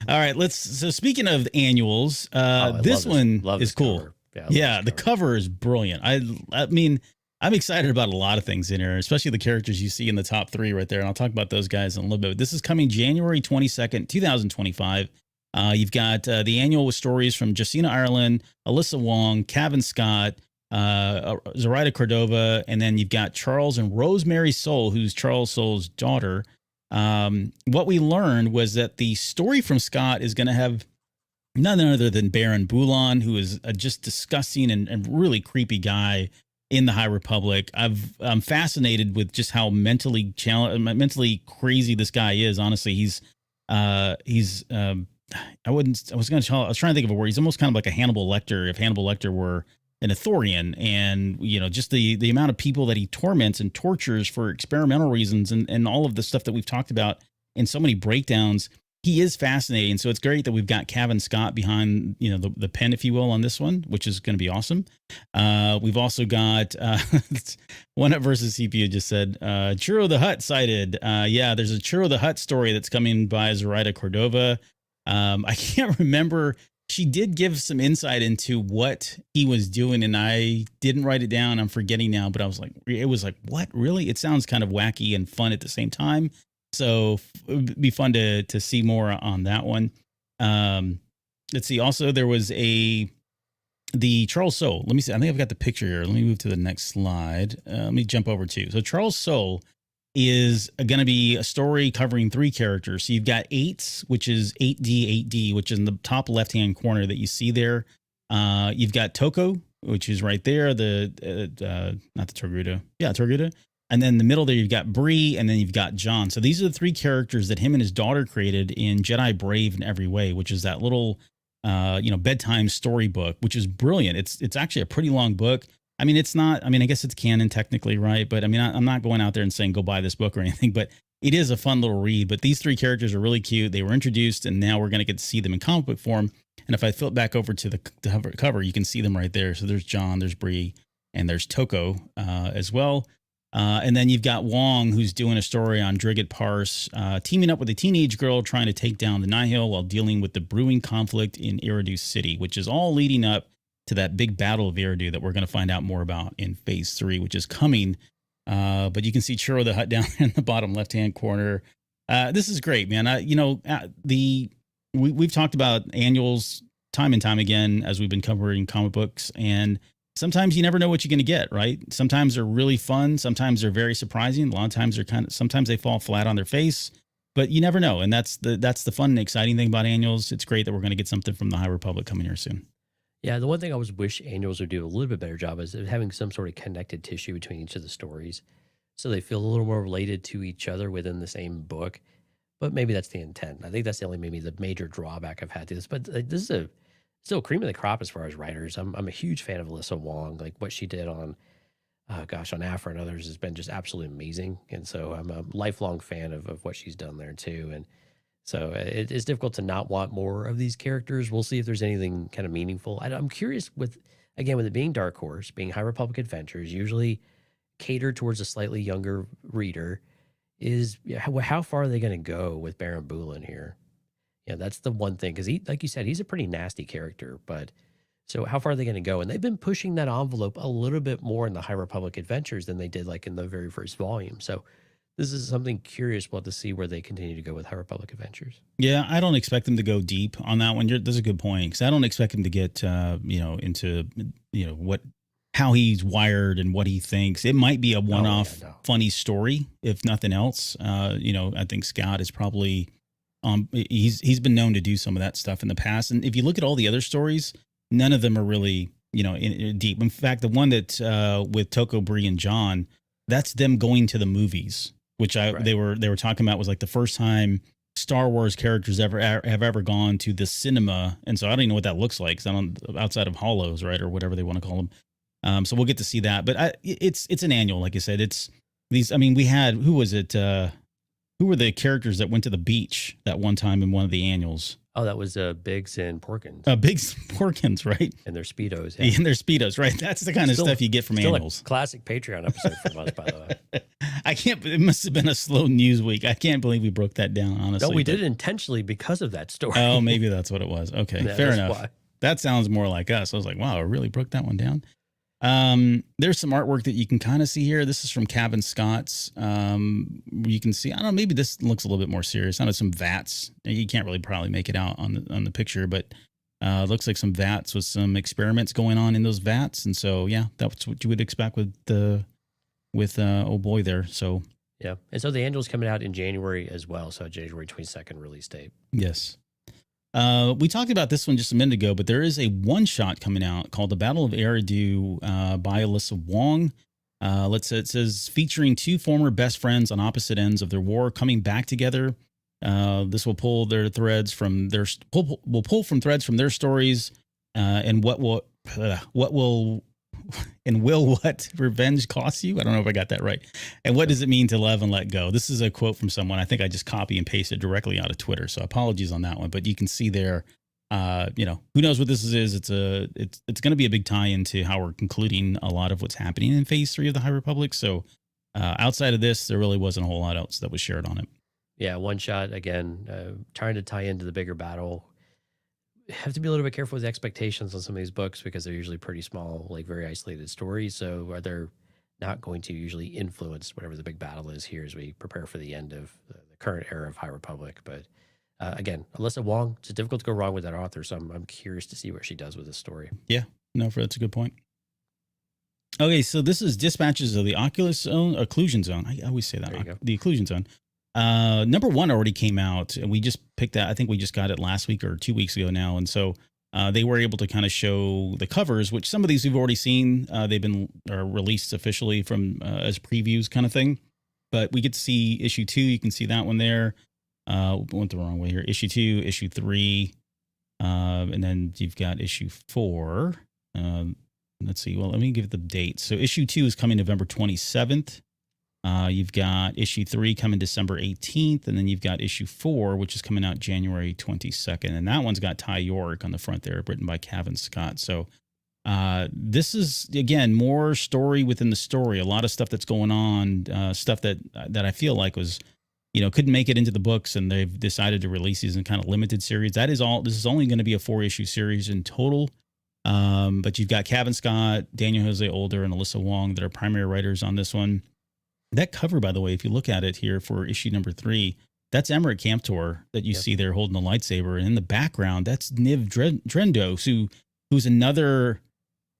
All right, so speaking of annuals, this one is cool. Cover. Yeah, the cover is brilliant. I mean, I'm excited about a lot of things in here, especially the characters you see in the top 3 right there. And I'll talk about those guys in a little bit. This is coming January 22nd, 2025. You've got the annual with stories from Justina Ireland, Alyssa Wong, Cavan Scott, Zoraida Cordova, and then you've got Charles and Rosemary Soule, who's Charles Soule's daughter. What we learned was that the story from Scott is going to have none other than Baron Bulan, who is a just disgusting and really creepy guy in the High Republic. I'm fascinated with just how mentally crazy this guy is. Honestly, I was trying to think of a word. He's almost kind of like a Hannibal Lecter if Hannibal Lecter were an Ithorian, and just the amount of people that he torments and tortures for experimental reasons and all of the stuff that we've talked about in so many breakdowns. He is fascinating. So it's great that we've got Cavan Scott behind, the pen, if you will, on this one, which is going to be awesome. We've also got One Up versus CPU just said, Churro the Hutt sighted. Yeah, there's a Churro the Hutt story that's coming by Zoraida Cordova. I can't remember. She did give some insight into what he was doing, and I didn't write it down. I'm forgetting now, but it was like, what? Really? It sounds kind of wacky and fun at the same time. So it'd be fun to see more on that one. Let's see. Also, there was the Charles Soule. Let me see. I think I've got the picture here. Let me move to the next slide. Let me jump over to. So Charles Soule is going to be a story covering 3 characters. So you've got 8s, which is 8D, which is in the top left-hand corner that you see there. You've got Toko, which is right there. Not the Torguda. Yeah, Torguda. And then in the middle there, you've got Bree, and then you've got John. So these are the 3 characters that him and his daughter created in Jedi Brave in Every Way, which is that little, bedtime storybook, which is brilliant. It's actually a pretty long book. I mean, it's not. I mean, I guess it's canon technically, right? But I mean, I'm not going out there and saying go buy this book or anything. But it is a fun little read. But these 3 characters are really cute. They were introduced, and now we're going to get to see them in comic book form. And if I flip back over to the cover, you can see them right there. So there's John, there's Bree, and there's Toko as well. And then you've got Wong, who's doing a story on Drigget Parse, teaming up with a teenage girl trying to take down the Nihil while dealing with the brewing conflict in Eridu City, which is all leading up to that big battle of Eridu that we're going to find out more about in Phase 3, which is coming. But you can see Churro the Hutt down in the bottom left-hand corner. This is great, man. We've talked about annuals time and time again as we've been covering comic books, and sometimes you never know what you're going to get, right? Sometimes they're really fun. Sometimes they're very surprising. A lot of times sometimes they fall flat on their face, but you never know. And that's the fun and exciting thing about annuals. It's great that we're going to get something from the High Republic coming here soon. Yeah, the one thing I always wish annuals would do a little bit better job is having some sort of connected tissue between each of the stories, so they feel a little more related to each other within the same book. But maybe that's the intent. I think that's maybe the major drawback I've had to this. But this is still cream of the crop as far as writers. I'm a huge fan of Alyssa Wong. Like what she did on, on Afra and others has been just absolutely amazing. And so I'm a lifelong fan of what she's done there too. And so it's difficult to not want more of these characters. We'll see if there's anything kind of meaningful. I'm curious with it being Dark Horse, being High Republic Adventures, usually catered towards a slightly younger reader, is how far are they going to go with Baron Bulan here? Yeah, that's the one thing, because he, like you said, he's a pretty nasty character, but So how far are they going to go? And they've been pushing that envelope a little bit more in the High Republic Adventures than they did like in the very first volume. So this is something curious. We'll have to see where they continue to go with High Republic Adventures. Yeah, I don't expect them to go deep on that one. That's a good point, because I don't expect him to get into how he's wired and what he thinks. It might be a one-off funny story, if nothing else. I think Scott is probably he's been known to do some of that stuff in the past. And if you look at all the other stories, none of them are really in deep. In fact, the one that with Toko, Bree, and John, that's them going to the movies, which they were talking about was like the first time Star Wars characters have ever gone to the cinema. And so I don't even know what that looks like, 'cause I don't, outside of Hollows, right, or whatever they want to call them. So we'll get to see that, but it's an annual, like I said. It's these. I mean, we had, who was it? Who were the characters that went to the beach that one time in one of the annuals? Oh, that was Biggs and Porkins. Biggs and Porkins, right? And their Speedos. Yeah. And their Speedos, right? That's the kind of stuff you get from annuals. A classic Patreon episode from us, by the way. It must have been a slow news week. I can't believe we broke that down, honestly. No, we did it intentionally because of that story. Oh, maybe that's what it was. Okay, Yeah, fair that's enough. why. That sounds more like us. I was like, wow, I really broke that one down. There's some artwork that you can kind of see here. This is from Kevin Scott's. You can see, I don't know, maybe this looks a little bit more serious. I know some vats. You can't really probably make it out on the picture, but it looks like some vats with some experiments going on in those vats. And so, yeah, that's what you would expect with oh boy there. So yeah, and so the annual's coming out in January as well. So January 22nd release date. yes. We talked about this one just a minute ago, but there is a one-shot coming out called The Battle of Eridu by Alyssa Wong. It says featuring two former best friends on opposite ends of their war coming back together. This will pull their threads from pull from threads from their stories, and will what revenge cost you? I don't know if I got that right. And what does it mean to love and let go? This is a quote from someone. I think I just copy and pasted directly out of Twitter. So apologies on that one, but you can see there, who knows what this is. It's going to be a big tie into how we're concluding a lot of what's happening in phase 3 of the High Republic. So outside of this, there really wasn't a whole lot else that was shared on it. Yeah. One shot again, trying to tie into the bigger battle. Have to be a little bit careful with the expectations on some of these books because they're usually pretty small, like very isolated stories. So are they not going to usually influence whatever the big battle is here as we prepare for the end of the current era of High Republic. But again, Alyssa Wong, it's difficult to go wrong with that author. So I'm curious to see what she does with this story. Yeah, no, that's a good point. Okay, so this is Dispatches of the Occlusion Zone. I always say that. The Occlusion Zone. Number 1 already came out, and we just picked that. I think we just got it last week or 2 weeks ago now. And so they were able to kind of show the covers, which some of these we've already seen. They've been released officially from as previews kind of thing. But we get to see issue 2. You can see that one there. Went the wrong way here. Issue 2, issue 3. And then you've got issue 4. Let's see. Well, let me give the date. So issue 2 is coming November 27th. You've got issue 3 coming December 18th, and then you've got issue 4, which is coming out January 22nd. And that one's got Ty York on the front there, written by Kevin Scott. So this is, again, more story within the story. A lot of stuff that's going on, stuff that I feel like was, couldn't make it into the books, and they've decided to release these in kind of limited series. That is all. This is only going to be a 4-issue series in total. But you've got Kevin Scott, Daniel Jose Older, and Alyssa Wong that are primary writers on this one. That cover, by the way, if you look at it here for issue number 3, that's Emmerich Camptor that you see there holding the lightsaber. And in the background, that's Niv Drendos, who's another,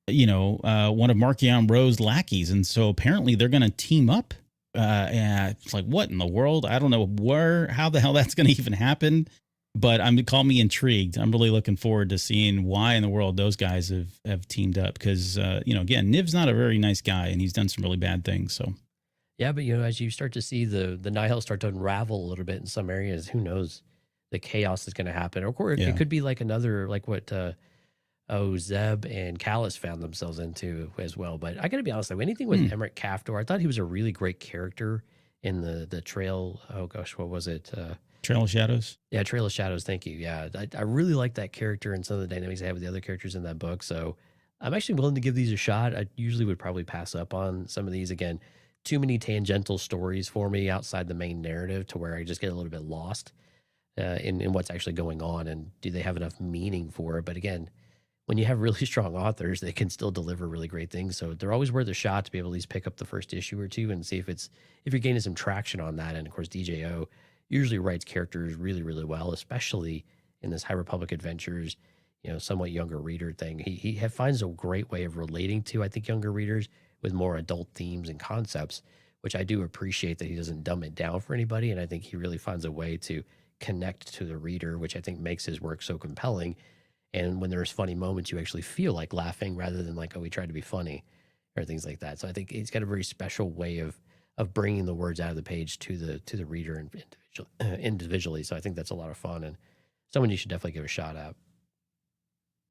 one of Markion Rowe's lackeys. And so apparently they're going to team up. And it's like, what in the world? I don't know how the hell that's going to even happen. But call me intrigued. I'm really looking forward to seeing why in the world those guys have teamed up. Because, again, Niv's not a very nice guy, and he's done some really bad things. So. Yeah, but as you start to see the Nihil start to unravel a little bit in some areas, who knows the chaos that's going to happen. Or it could be like another, like what Zeb and Callus found themselves into as well. But I got to be honest, though, anything with Emmerich Camptor, I thought he was a really great character in the Trail. Oh gosh, what was it? Trail of Shadows. Yeah, Trail of Shadows. Thank you. Yeah, I really like that character and some of the dynamics I have with the other characters in that book. So I'm actually willing to give these a shot. I usually would probably pass up on some of these. Again, too many tangential stories for me outside the main narrative to where I just get a little bit lost in what's actually going on, and do they have enough meaning for it? But again, when you have really strong authors, they can still deliver really great things. So they're always worth a shot to be able to at least pick up the first issue or two and see if you're gaining some traction on that. And of course, DJO usually writes characters really, really well, especially in this High Republic Adventures, somewhat younger reader thing. He finds a great way of relating to, I think, younger readers with more adult themes and concepts, which I do appreciate that he doesn't dumb it down for anybody. And I think he really finds a way to connect to the reader, which I think makes his work so compelling. And when there's funny moments, you actually feel like laughing rather than like, oh, we tried to be funny or things like that. So I think he's got a very special way of bringing the words out of the page to the reader and individually. So I think that's a lot of fun and someone you should definitely give a shot at.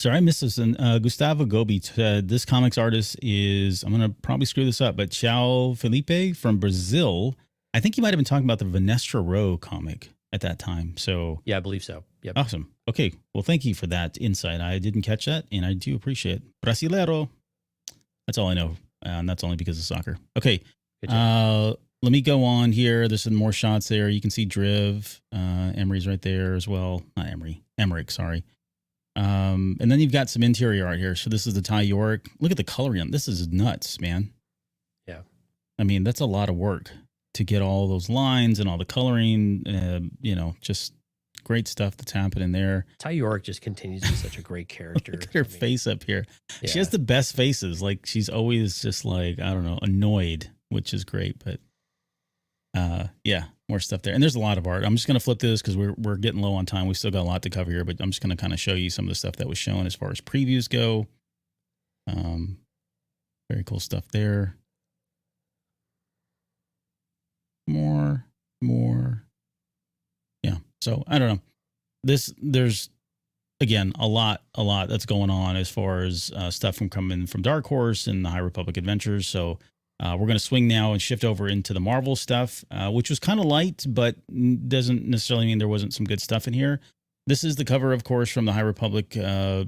Sorry, I missed this. And Gustavo Gobi said this comics artist is, I'm going to probably screw this up, but Chao Felipe from Brazil. I think he might have been talking about the Vanestra Row comic at that time. So yeah, I believe so. Yep. Awesome. Okay. Well, thank you for that insight. I didn't catch that, and I do appreciate it. Brasileiro. That's all I know, and that's only because of soccer. Okay. Let me go on here. There's some more shots there. You can see Driv. Emery's right there as well. Not Emery. Emmerich, sorry. And then you've got some interior art here. So this is the Ty York. Look at the coloring. This is nuts, man. Yeah. I mean, that's a lot of work to get all those lines and all the coloring, just great stuff that's happening there. Ty York just continues to be such a great character. Look at her face up here. Yeah. She has the best faces. Like she's always just like, I don't know, annoyed, which is great. But more stuff there. And there's a lot of art. I'm just going to flip this because we're getting low on time. We still got a lot to cover here, but I'm just going to kind of show you some of the stuff that was shown as far as previews go. Very cool stuff there. More. Yeah. So I don't know. There's again, a lot that's going on as far as stuff coming from Dark Horse and the High Republic Adventures. So we're going to swing now and shift over into the Marvel stuff, which was kind of light, but doesn't necessarily mean there wasn't some good stuff in here. This is the cover, of course, from the High Republic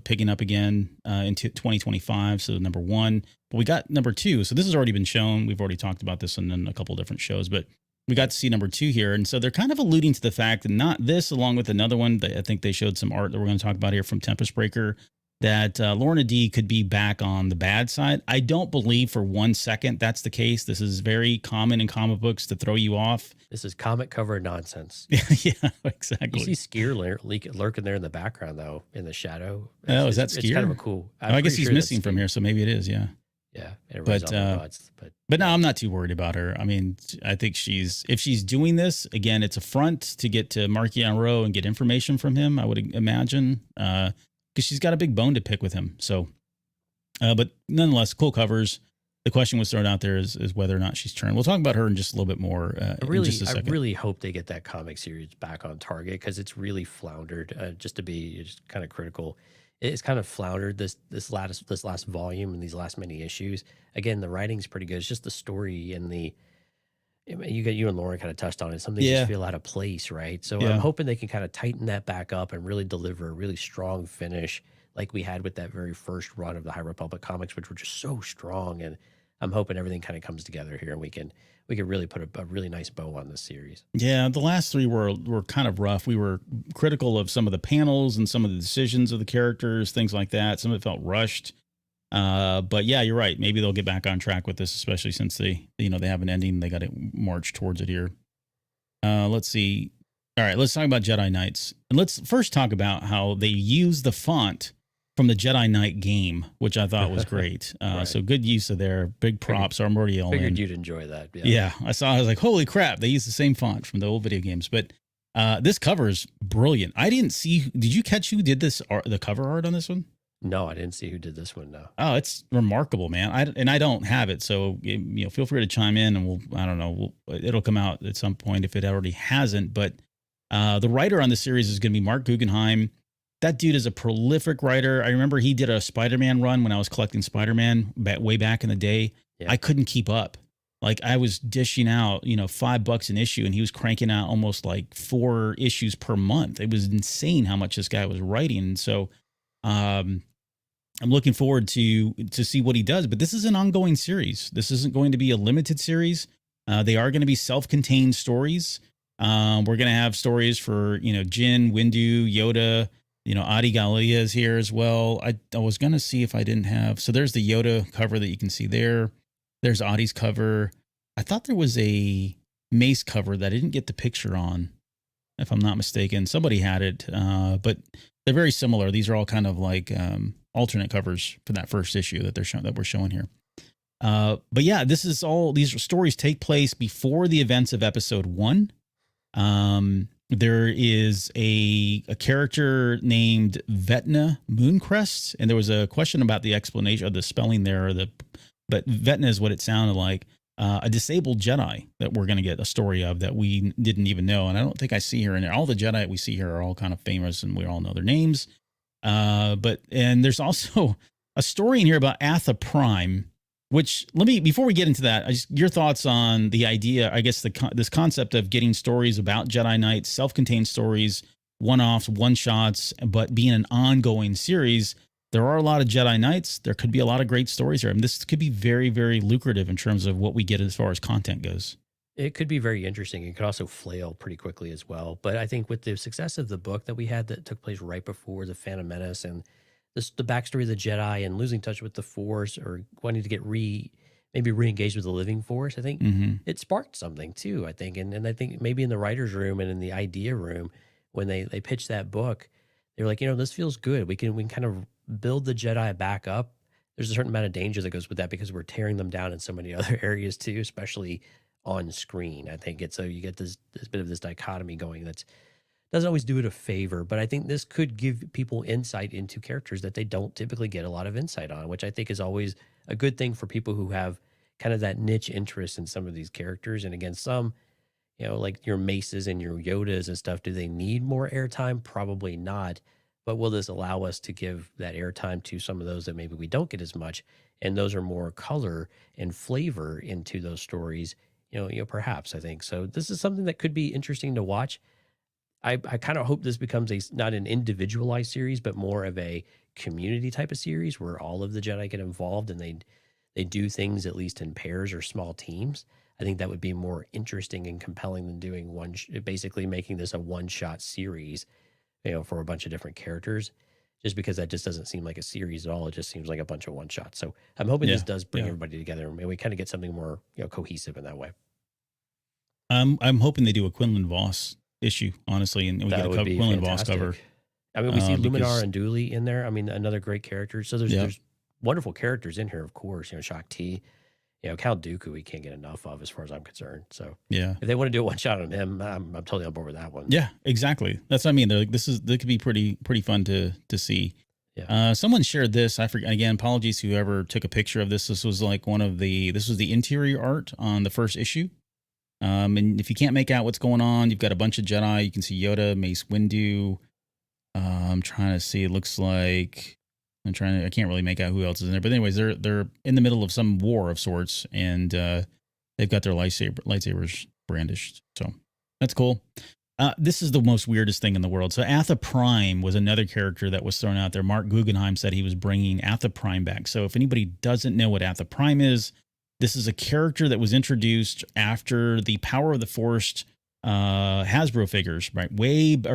picking up again into 2025. So number 1, but we got number 2. So this has already been shown. We've already talked about this in a couple different shows, but we got to see number 2 here. And so they're kind of alluding to the fact that not this, along with another one, I think they showed some art that we're going to talk about here from Tempest Breaker, that Lorna D could be back on the bad side. I don't believe for 1 second that's the case. This is very common in comic books to throw you off. This is comic cover nonsense. Yeah, exactly. You see Skier lurking there in the background, though, in the shadow. Oh, is that Skier? It's kind of a cool. I guess he's missing from here, so maybe it is, yeah. Yeah, but no, I'm not too worried about her. I mean, I think if she's doing this, again, it's a front to get to Marquion Rowe and get information from him, I would imagine, because she's got a big bone to pick with him. So, but nonetheless, cool covers. The question was thrown out there is whether or not she's turned. We'll talk about her in just a little bit more in just a second. I really hope they get that comic series back on target because it's really floundered. Just to be kind of critical, it's kind of floundered this last volume and these last many issues. Again, the writing's pretty good. It's just the story and you and Lauren kind of touched on it. Some things just feel out of place, right? So I'm hoping they can kind of tighten that back up and really deliver a really strong finish like we had with that very first run of the High Republic comics, which were just so strong. And I'm hoping everything kind of comes together here and we can really put a really nice bow on this series. Yeah, the last 3 were kind of rough. We were critical of some of the panels and some of the decisions of the characters, things like that. Some of it felt rushed. But yeah, you're right. Maybe they'll get back on track with this, especially since they have an ending. They got to march towards it here. Let's see. All right, let's talk about Jedi Knights. And let's first talk about how they use the font from the Jedi Knight game, which I thought was great. Right. So good use of their big props. I'm already all in. Figured you'd enjoy that. Yeah, I was like, holy crap, they use the same font from the old video games. But this cover is brilliant. I didn't see, did you catch who did the cover art on this one? No, I didn't see who did this one. No. Oh, it's remarkable, man. I don't have it, so feel free to chime in, and it'll come out at some point if it already hasn't. But the writer on the series is going to be Mark Guggenheim. That dude is a prolific writer. I remember he did a Spider-Man run when I was collecting Spider-Man way back in the day. Yeah. I couldn't keep up. Like I was dishing out, $5 an issue, and he was cranking out almost like 4 issues per month. It was insane how much this guy was writing. And so, I'm looking forward to see what he does, but this is an ongoing series. This isn't going to be a limited series. They are going to be self-contained stories. We're going to have stories for, Jin, Windu, Yoda, Adi Gallia is here as well. I was going to see if I didn't have. So there's the Yoda cover that you can see there. There's Adi's cover. I thought there was a Mace cover that I didn't get the picture on, if I'm not mistaken. Somebody had it, but they're very similar. These are all kind of like alternate covers for that first issue that we're showing here. But yeah, these stories take place before the events of episode 1. There is a character named Vetna Mooncrest, and there was a question about the explanation of the spelling there, but Vetna is what it sounded like. A disabled Jedi that we're going to get a story of that we didn't even know. And I don't think I see her in there. All the Jedi we see here are all kind of famous and we all know their names. And there's also a story in here about Atha Prime, which before we get into that, your thoughts on the idea, I guess this concept of getting stories about Jedi Knights, self-contained stories, one-offs, one-shots, but being an ongoing series. There are a lot of Jedi Knights. There could be a lot of great stories here. And this could be very, very lucrative in terms of what we get as far as content goes. It could be very interesting. It could also flail pretty quickly as well. But I think with the success of the book that we had that took place right before the Phantom Menace and the backstory of the Jedi and losing touch with the Force or wanting to get maybe re-engaged with the living Force, I think it sparked something too, I think. And I think maybe in the writer's room and in the idea room, when they pitched that book, they were like, this feels good. We can kind of build the Jedi back up. There's a certain amount of danger that goes with that because we're tearing them down in so many other areas too, especially on screen. I think so you get this bit of this dichotomy going that doesn't always do it a favor, but I think this could give people insight into characters that they don't typically get a lot of insight on, which I think is always a good thing for people who have kind of that niche interest in some of these characters. And again, some, like your Maces and your Yodas and stuff, do they need more airtime? Probably not. But will this allow us to give that airtime to some of those that maybe we don't get as much? And those are more color and flavor into those stories, perhaps, I think. So this is something that could be interesting to watch. I kind of hope this becomes not an individualized series, but more of a community type of series where all of the Jedi get involved and they do things at least in pairs or small teams. I think that would be more interesting and compelling than doing basically making this a one-shot series, for a bunch of different characters, just because that just doesn't seem like a series at all. It just seems like a bunch of one-shots. So I'm hoping this does bring everybody together and we kind of get something more, cohesive in that way. I'm hoping they do a Quinlan Voss issue, honestly, and we get a Quinlan Voss cover. I mean, we see Luminar and Dooley in there. I mean, another great character. So there's wonderful characters in here, of course. Shak T, Count Dooku, we can't get enough of as far as I'm concerned. So if they want to do a one shot on him, I'm totally on board with that one. Yeah, exactly. That's what I mean. They're like, this could be pretty fun to see. Yeah. Someone shared this. I forget again. Apologies to whoever took a picture of this. This was like this was the interior art on the first issue. And if you can't make out what's going on, you've got a bunch of Jedi. You can see Yoda, Mace Windu. I'm trying to see. It looks like I can't really make out who else is in there. But anyways, they're in the middle of some war of sorts, and they've got their lightsabers brandished. So that's cool. This is the most weirdest thing in the world. So Atha Prime was another character that was thrown out there. Mark Guggenheim said he was bringing Atha Prime back. So if anybody doesn't know what Atha Prime is, this is a character that was introduced after the Power of the Force Hasbro figures, right?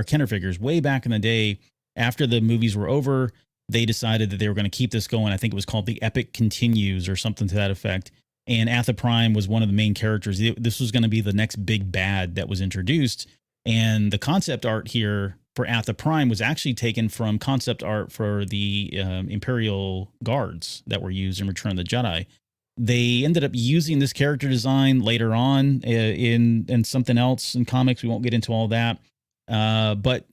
Kenner figures, way back in the day. After the movies were over, they decided that they were going to keep this going. I think it was called The Epic Continues or something to that effect. And Atha Prime was one of the main characters. This was going to be the next big bad that was introduced. And the concept art here for Atha Prime was actually taken from concept art for the Imperial Guards that were used in Return of the Jedi. They ended up using this character design later on in something else in comics. We won't get into all that. But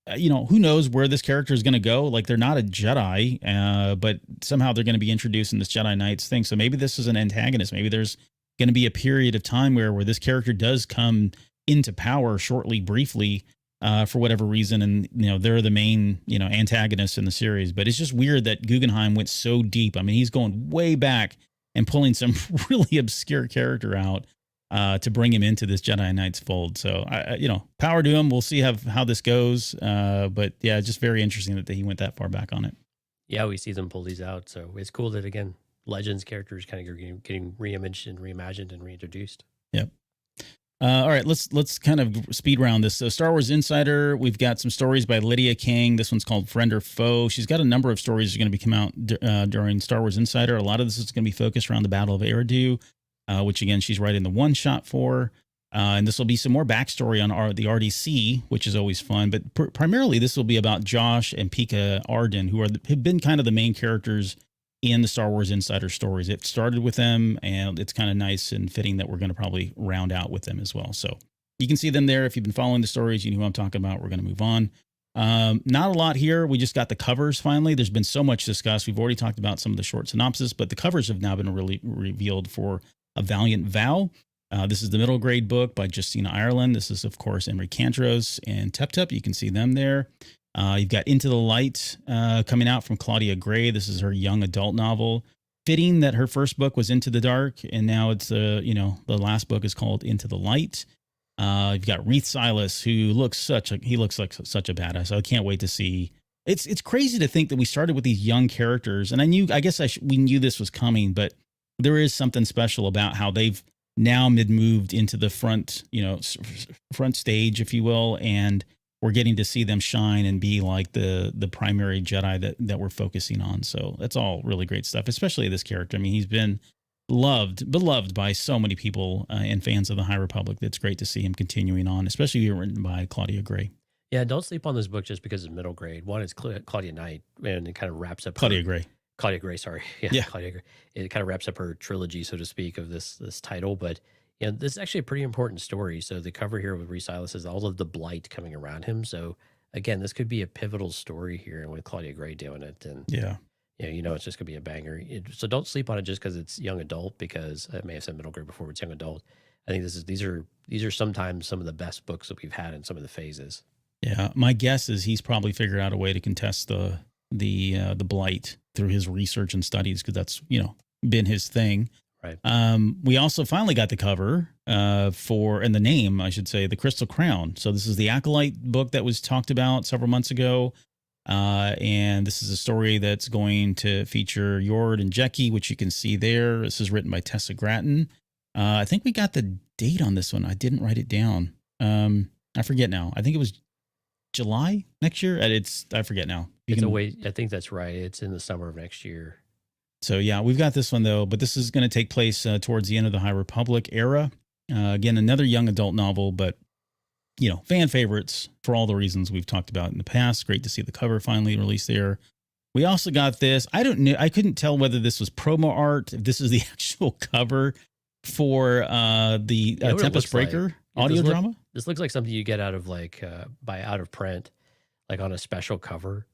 who knows where this character is going to go? Like, they're not a Jedi, but somehow they're going to be introduced in this Jedi Knights thing. So maybe this is an antagonist. Maybe there's going to be a period of time where this character does come into power briefly, for whatever reason. And, they're the main, antagonists in the series. But it's just weird that Guggenheim went so deep. I mean, he's going way back and pulling some really obscure character out to bring him into this Jedi Knights fold. So, power to him. We'll see how this goes. But yeah, it's just very interesting that he went that far back on it. Yeah, we see them pull these out. So it's cool that, again, Legends characters kind of getting reimaged and reimagined and reintroduced. Yep. All right, let's kind of speed round this. So, Star Wars Insider, we've got some stories by Lydia King. This one's called Friend or Foe. She's got a number of stories that are going to be come out during Star Wars Insider. A lot of this is going to be focused around the Battle of Eridu, which again she's writing the one shot for. And this will be some more backstory on the RDC, which is always fun. But primarily, this will be about Josh and Pika Arden, who have been kind of the main characters in the Star Wars Insider stories. It started with them, and it's kind of nice and fitting that we're going to probably round out with them as well. So you can see them there. If you've been following the stories, you know who I'm talking about. We're going to move on. Not a lot here. We just got the covers finally. There's been so much discussed. We've already talked about some of the short synopsis, but the covers have now been really revealed for A Valiant Vow. This is the middle grade book by Justina Ireland. This is, of course, Emery Cantros and Tep Tep. You can see them there. You've got Into the Light coming out from Claudia Gray. This is her young adult novel. Fitting that her first book was Into the Dark, and now it's the last book is called Into the Light. You've got Reith Silas, who looks like such a badass. I can't wait to see. It's crazy to think that we started with these young characters, and we knew this was coming, but there is something special about how they've now moved into the front stage, if you will, and we're getting to see them shine and be like the primary Jedi that we're focusing on. So that's all really great stuff, especially this character. I mean, he's been beloved by so many people and fans of the High Republic. That's great to see him continuing on, especially written by Claudia Gray. Yeah, don't sleep on this book just because it's middle grade. One, it's Claudia Knight, and it kind of wraps up Claudia Gray, sorry. Yeah. Claudia Gray. It kind of wraps up her trilogy, so to speak, of this title. But this is actually a pretty important story. So the cover here with Reith Silas is all of the blight coming around him. So again, this could be a pivotal story here with Claudia Gray doing it. And it's just gonna be a banger. So don't sleep on it just because it's young adult, because I may have said middle grade before, but it's young adult. I think these are sometimes some of the best books that we've had in some of the phases. Yeah, my guess is he's probably figured out a way to contest the blight through his research and studies, because that's been his thing. Right. We also finally got the cover and the name, I should say, The Crystal Crown. So this is the Acolyte book that was talked about several months ago. And this is a story that's going to feature Yord and Jecki, which you can see there. This is written by Tessa Gratton. I think we got the date on this one. I didn't write it down. I forget now. I think it was July next year. I forget now. I think that's right. It's in the summer of next year. So yeah, we've got this one though, but this is going to take place towards the end of the High Republic era. Again, another young adult novel, but fan favorites for all the reasons we've talked about in the past. Great to see the cover finally released there. We also got this. I couldn't tell whether this was promo art, if this is the actual cover for the Tempest Breaker audio drama. This looks like something you get out of by out of print, like on a special cover.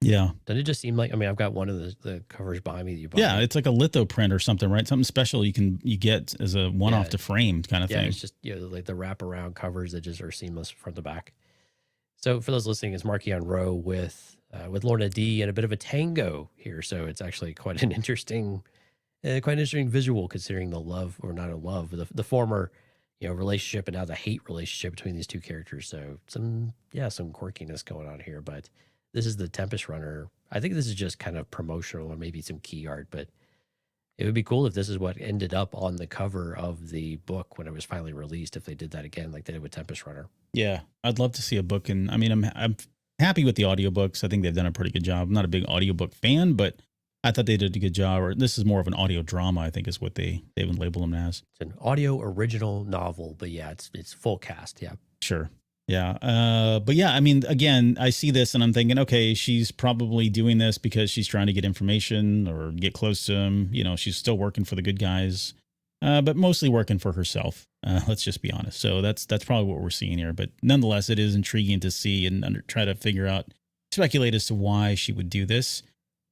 Yeah. Doesn't it just seem like, I've got one of the covers behind me that you bought. Yeah, it's like a litho print or something, right? Something special you get as a one-off to frame kind of thing. It's just, like the wraparound covers that just are seamless front to back. So for those listening, it's Marquis Rowe with Lorna D and a bit of a tango here. So it's actually quite an interesting visual, considering the love, or not a love, the former, relationship and now the hate relationship between these two characters. So some quirkiness going on here, but this is the Tempest Runner. I think this is just kind of promotional or maybe some key art, but it would be cool if this is what ended up on the cover of the book when it was finally released, if they did that again, like they did with Tempest Runner. Yeah, I'd love to see a book. And I'm happy with the audiobooks. I think they've done a pretty good job. I'm not a big audiobook fan, but I thought they did a good job. Or this is more of an audio drama, I think is what they even label them as. It's an audio original novel, but yeah, it's full cast. Yeah. Sure. Yeah. But yeah, again, I see this and I'm thinking, okay, she's probably doing this because she's trying to get information or get close to him. She's still working for the good guys, but mostly working for herself. Let's just be honest. So that's probably what we're seeing here. But nonetheless, it is intriguing to see and try to speculate as to why she would do this.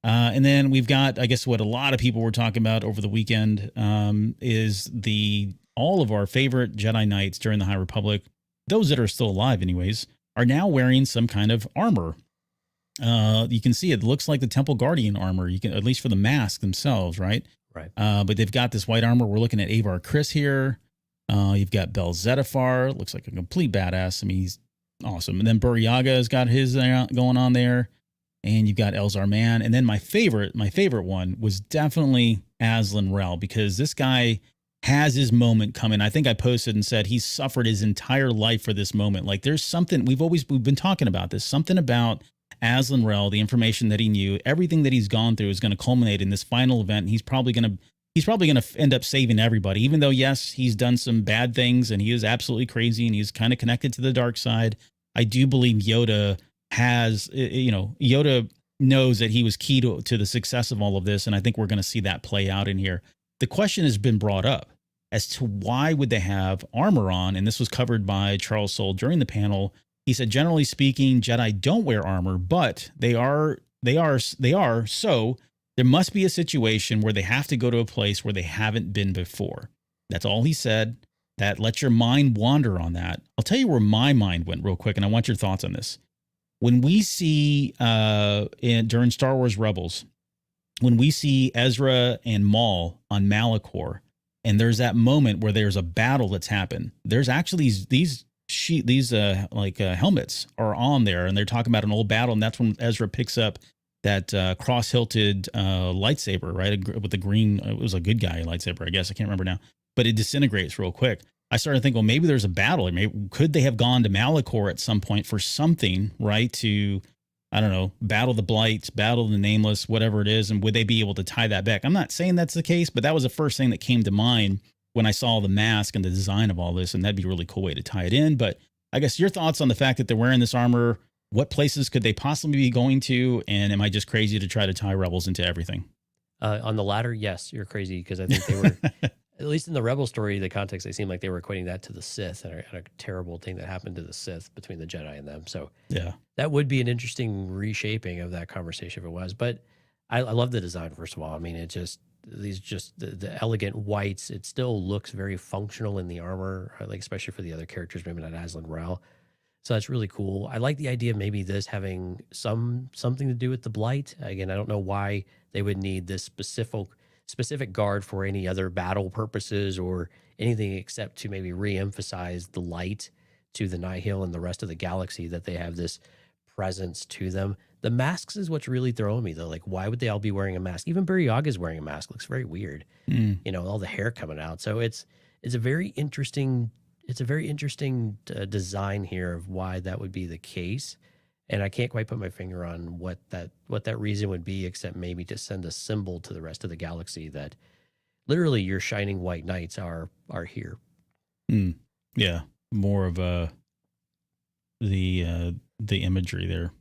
And then we've got, I guess, what a lot of people were talking about over the weekend is all of our favorite Jedi Knights during the High Republic, those that are still alive anyways, are now wearing some kind of armor. You can see it looks like the Temple Guardian armor, you can, at least for the mask themselves, right? Right. But they've got this white armor. We're looking at Avar Kriss here. You've got Bel Zettifar, looks like a complete badass. He's awesome. And then Buryaga has got his going on there. And you've got Elzar Mann. And then my favorite one was definitely Aslan Rel, because this guy has his moment coming. I think I posted and said he's suffered his entire life for this moment. Like there's something we've been talking about this, something about Aslan Rel, the information that he knew, everything that he's gone through is going to culminate in this final event. And he's probably going to end up saving everybody, even though, yes, he's done some bad things and he is absolutely crazy and he's kind of connected to the dark side. I do believe Yoda Yoda knows that he was key to the success of all of this. And I think we're going to see that play out in here. The question has been brought up as to why would they have armor on? And this was covered by Charles Soule during the panel. He said, generally speaking, Jedi don't wear armor, but they are. So there must be a situation where they have to go to a place where they haven't been before. That's all he said. That let your mind wander on that. I'll tell you where my mind went real quick, and I want your thoughts on this. When we see during Star Wars Rebels, when we see Ezra and Maul on Malachor, and there's that moment where there's a battle that's happened. There's actually these helmets are on there, and they're talking about an old battle, and that's when Ezra picks up that cross-hilted lightsaber, right, with the green. It was a good guy lightsaber, I guess. I can't remember now, but it disintegrates real quick. I started to think, well, maybe there's a battle. Could they have gone to Malachor at some point for something, right? To, I don't know, battle the Blights, battle the Nameless, whatever it is. And would they be able to tie that back? I'm not saying that's the case, but that was the first thing that came to mind when I saw the mask and the design of all this. And that'd be a really cool way to tie it in. But I guess your thoughts on the fact that they're wearing this armor, what places could they possibly be going to? And am I just crazy to try to tie Rebels into everything? On the latter, yes, you're crazy, because I think they were... At least in the Rebel story, the context, they seemed like they were equating that to the Sith and a terrible thing that happened to the Sith between the Jedi and them. So yeah, that would be an interesting reshaping of that conversation if it was. But I love the design, first of all. I mean, it just, the elegant whites, it still looks very functional in the armor, like especially for the other characters, maybe not Aslan Rel. So that's really cool. I like the idea of maybe this having something to do with the Blight. Again, I don't know why they would need this specific guard for any other battle purposes or anything except to maybe re-emphasize the light to the Nihil and the rest of the galaxy, that they have this presence to them. The masks is what's really throwing me, though. Like, why would they all be wearing a mask? Even Barry Yaga's wearing a mask. Looks very weird. All the hair coming out. So it's a very interesting design here of why that would be the case. And I can't quite put my finger on what that reason would be, except maybe to send a symbol to the rest of the galaxy that literally your shining white knights are here. Yeah, more of the imagery there.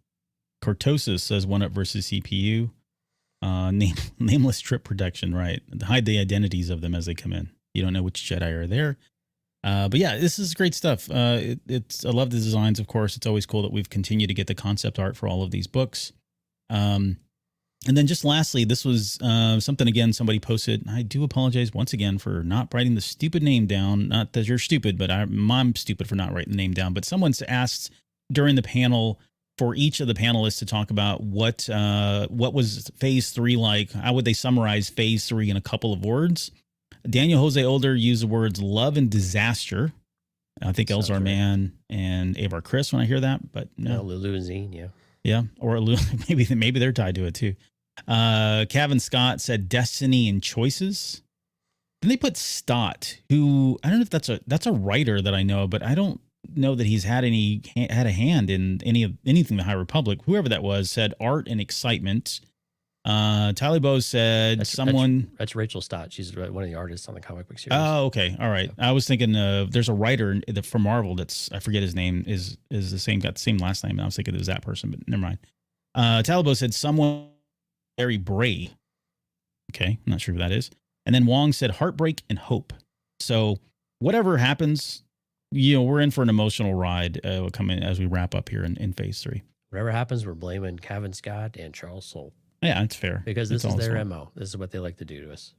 Cortosis says 1UP versus CPU. Nameless trip protection, right? Hide the identities of them as they come in. You don't know which Jedi are there. But yeah, this is great stuff. I love the designs, of course. It's always cool that we've continued to get the concept art for all of these books. And then just lastly, this was something, again, somebody posted. I do apologize once again for not writing the stupid name down. Not that you're stupid, but I'm stupid for not writing the name down. But someone's asked during the panel for each of the panelists to talk about what was Phase 3 like. How would they summarize Phase 3 in a couple of words? Daniel Jose Older used the words love and disaster. I think Elzar right. Mann and Avar Chris when I hear that, but no. Lulu and Zine, yeah. Yeah, or maybe they're tied to it too. Kevin Scott said destiny and choices. Then they put Stott, who I don't know if that's a writer that I know, but I don't know that he's had a hand in anything the High Republic. Whoever that was said art and excitement. Talibo said that's Rachel Stott. She's one of the artists on the comic book series. Oh, okay. All right. I was thinking there's a writer from Marvel that's, I forget his name, is the same, got the same last name. I was thinking it was that person, but never mind. Talibo said someone very Bray. Okay. I'm not sure who that is. And then Wong said heartbreak and hope. So whatever happens, we're in for an emotional ride coming as we wrap up here in Phase 3. Whatever happens, we're blaming Kevin Scott and Charles Soule. Yeah, that's fair. Because this is their MO. This is what they like to do to us.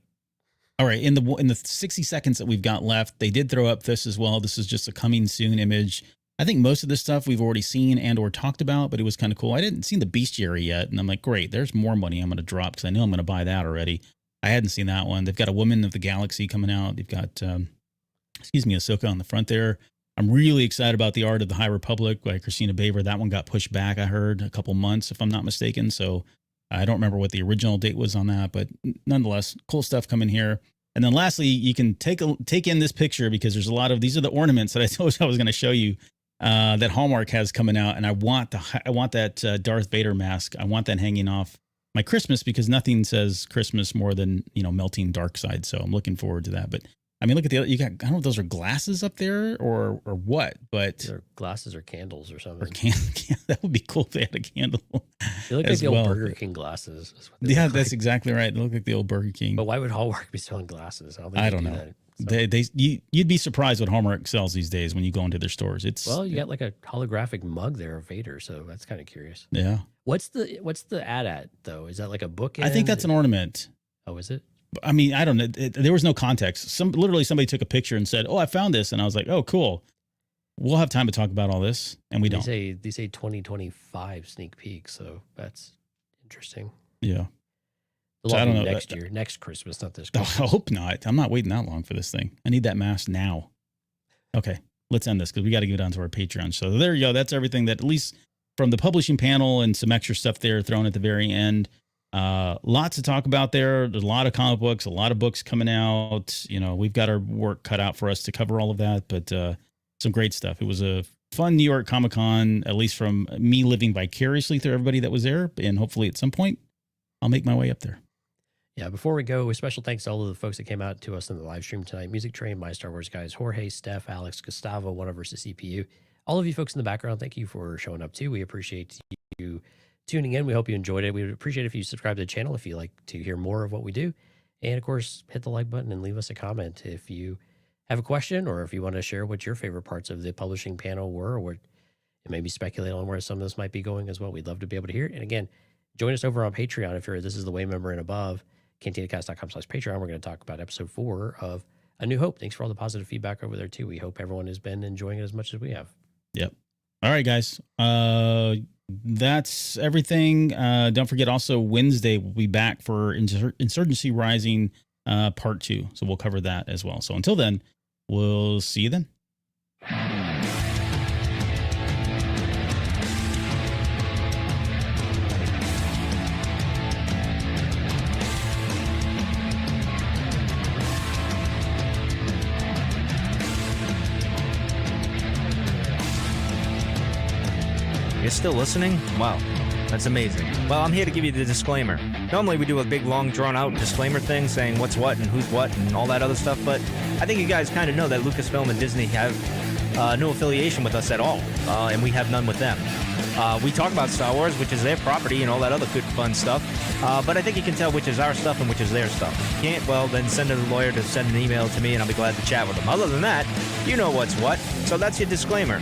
All right. In the 60 seconds that we've got left, they did throw up this as well. This is just a coming soon image. I think most of this stuff we've already seen and or talked about, but it was kind of cool. I didn't see the bestiary yet. And I'm like, great, there's more money I'm going to drop because I know I'm going to buy that already. I hadn't seen that one. They've got a Woman of the Galaxy coming out. They've got, Ahsoka on the front there. I'm really excited about the art of the High Republic by Christina Baver. That one got pushed back, I heard, a couple months, if I'm not mistaken. So I don't remember what the original date was on that, but nonetheless, cool stuff coming here. And then lastly, you can take in this picture because there's a lot of, these are the ornaments that I told you I was going to show you that Hallmark has coming out. And I want that Darth Vader mask. I want that hanging off my Christmas because nothing says Christmas more than, melting dark side. So I'm looking forward to that. But I mean, look at you got, I don't know if those are glasses up there or what, but they're glasses or candles or something. Or that would be cool if they had a candle. They look like the old Burger King glasses. Yeah, that's exactly right. They look like the old Burger King. But why would Hallmark be selling glasses? I don't know. So. You'd be surprised what Hallmark sells these days when you go into their stores. You got like a holographic mug there of Vader, so that's kind of curious. Yeah. What's the ad at though? Is that like a book? I think that's an ornament. Oh, is it? I mean, I don't know. There was no context. Literally somebody took a picture and said, "Oh, I found this," and I was like, "Oh, cool. We'll have time to talk about all this," and we don't. They say 2025 sneak peek, so that's interesting. Yeah. So I don't know. Next year, next Christmas, not this Christmas. I hope not. I'm not waiting that long for this thing. I need that mask now. Okay, let's end this because we got to get on to our Patreon. So there you go. That's everything that, at least from the publishing panel and some extra stuff there thrown at the very end. Lots to talk about there. There's a lot of comic books, a lot of books coming out. We've got our work cut out for us to cover all of that, but some great stuff. It was a fun New York Comic Con, at least from me living vicariously through everybody that was there. And hopefully at some point I'll make my way up there. Yeah, before we go, a special thanks to all of the folks that came out to us in the live stream tonight. Music Train, My Star Wars Guys, Jorge, Steph, Alex, Gustavo, One versus CPU. All of you folks in the background, thank you for showing up too. We appreciate you tuning in. We hope you enjoyed it. We would appreciate if you subscribe to the channel if you like to hear more of what we do. And of course, hit the like button and leave us a comment if you have a question or if you want to share what your favorite parts of the publishing panel were, or maybe speculate on where some of this might be going as well. We'd love to be able to hear it. And again, join us over on Patreon if this is the Way member and above. CantinaCast.com/Patreon. We're going to talk about episode 4 of A New Hope. Thanks for all the positive feedback over there too. We hope everyone has been enjoying it as much as we have. Yep. All right, guys. That's everything. Don't forget also Wednesday we'll be back for Insurgency Rising part 2. So we'll cover that as well. So until then, we'll see you then. You're still listening? Wow, that's amazing. Well, I'm here to give you the disclaimer. Normally we do a big, long, drawn-out disclaimer thing saying what's what and who's what and all that other stuff, but I think you guys kind of know that Lucasfilm and Disney have no affiliation with us at all, and we have none with them. We talk about Star Wars, which is their property and all that other good, fun stuff, but I think you can tell which is our stuff and which is their stuff. If you can't, well, then send a lawyer to send an email to me, and I'll be glad to chat with them. Other than that, you know what's what, so that's your disclaimer.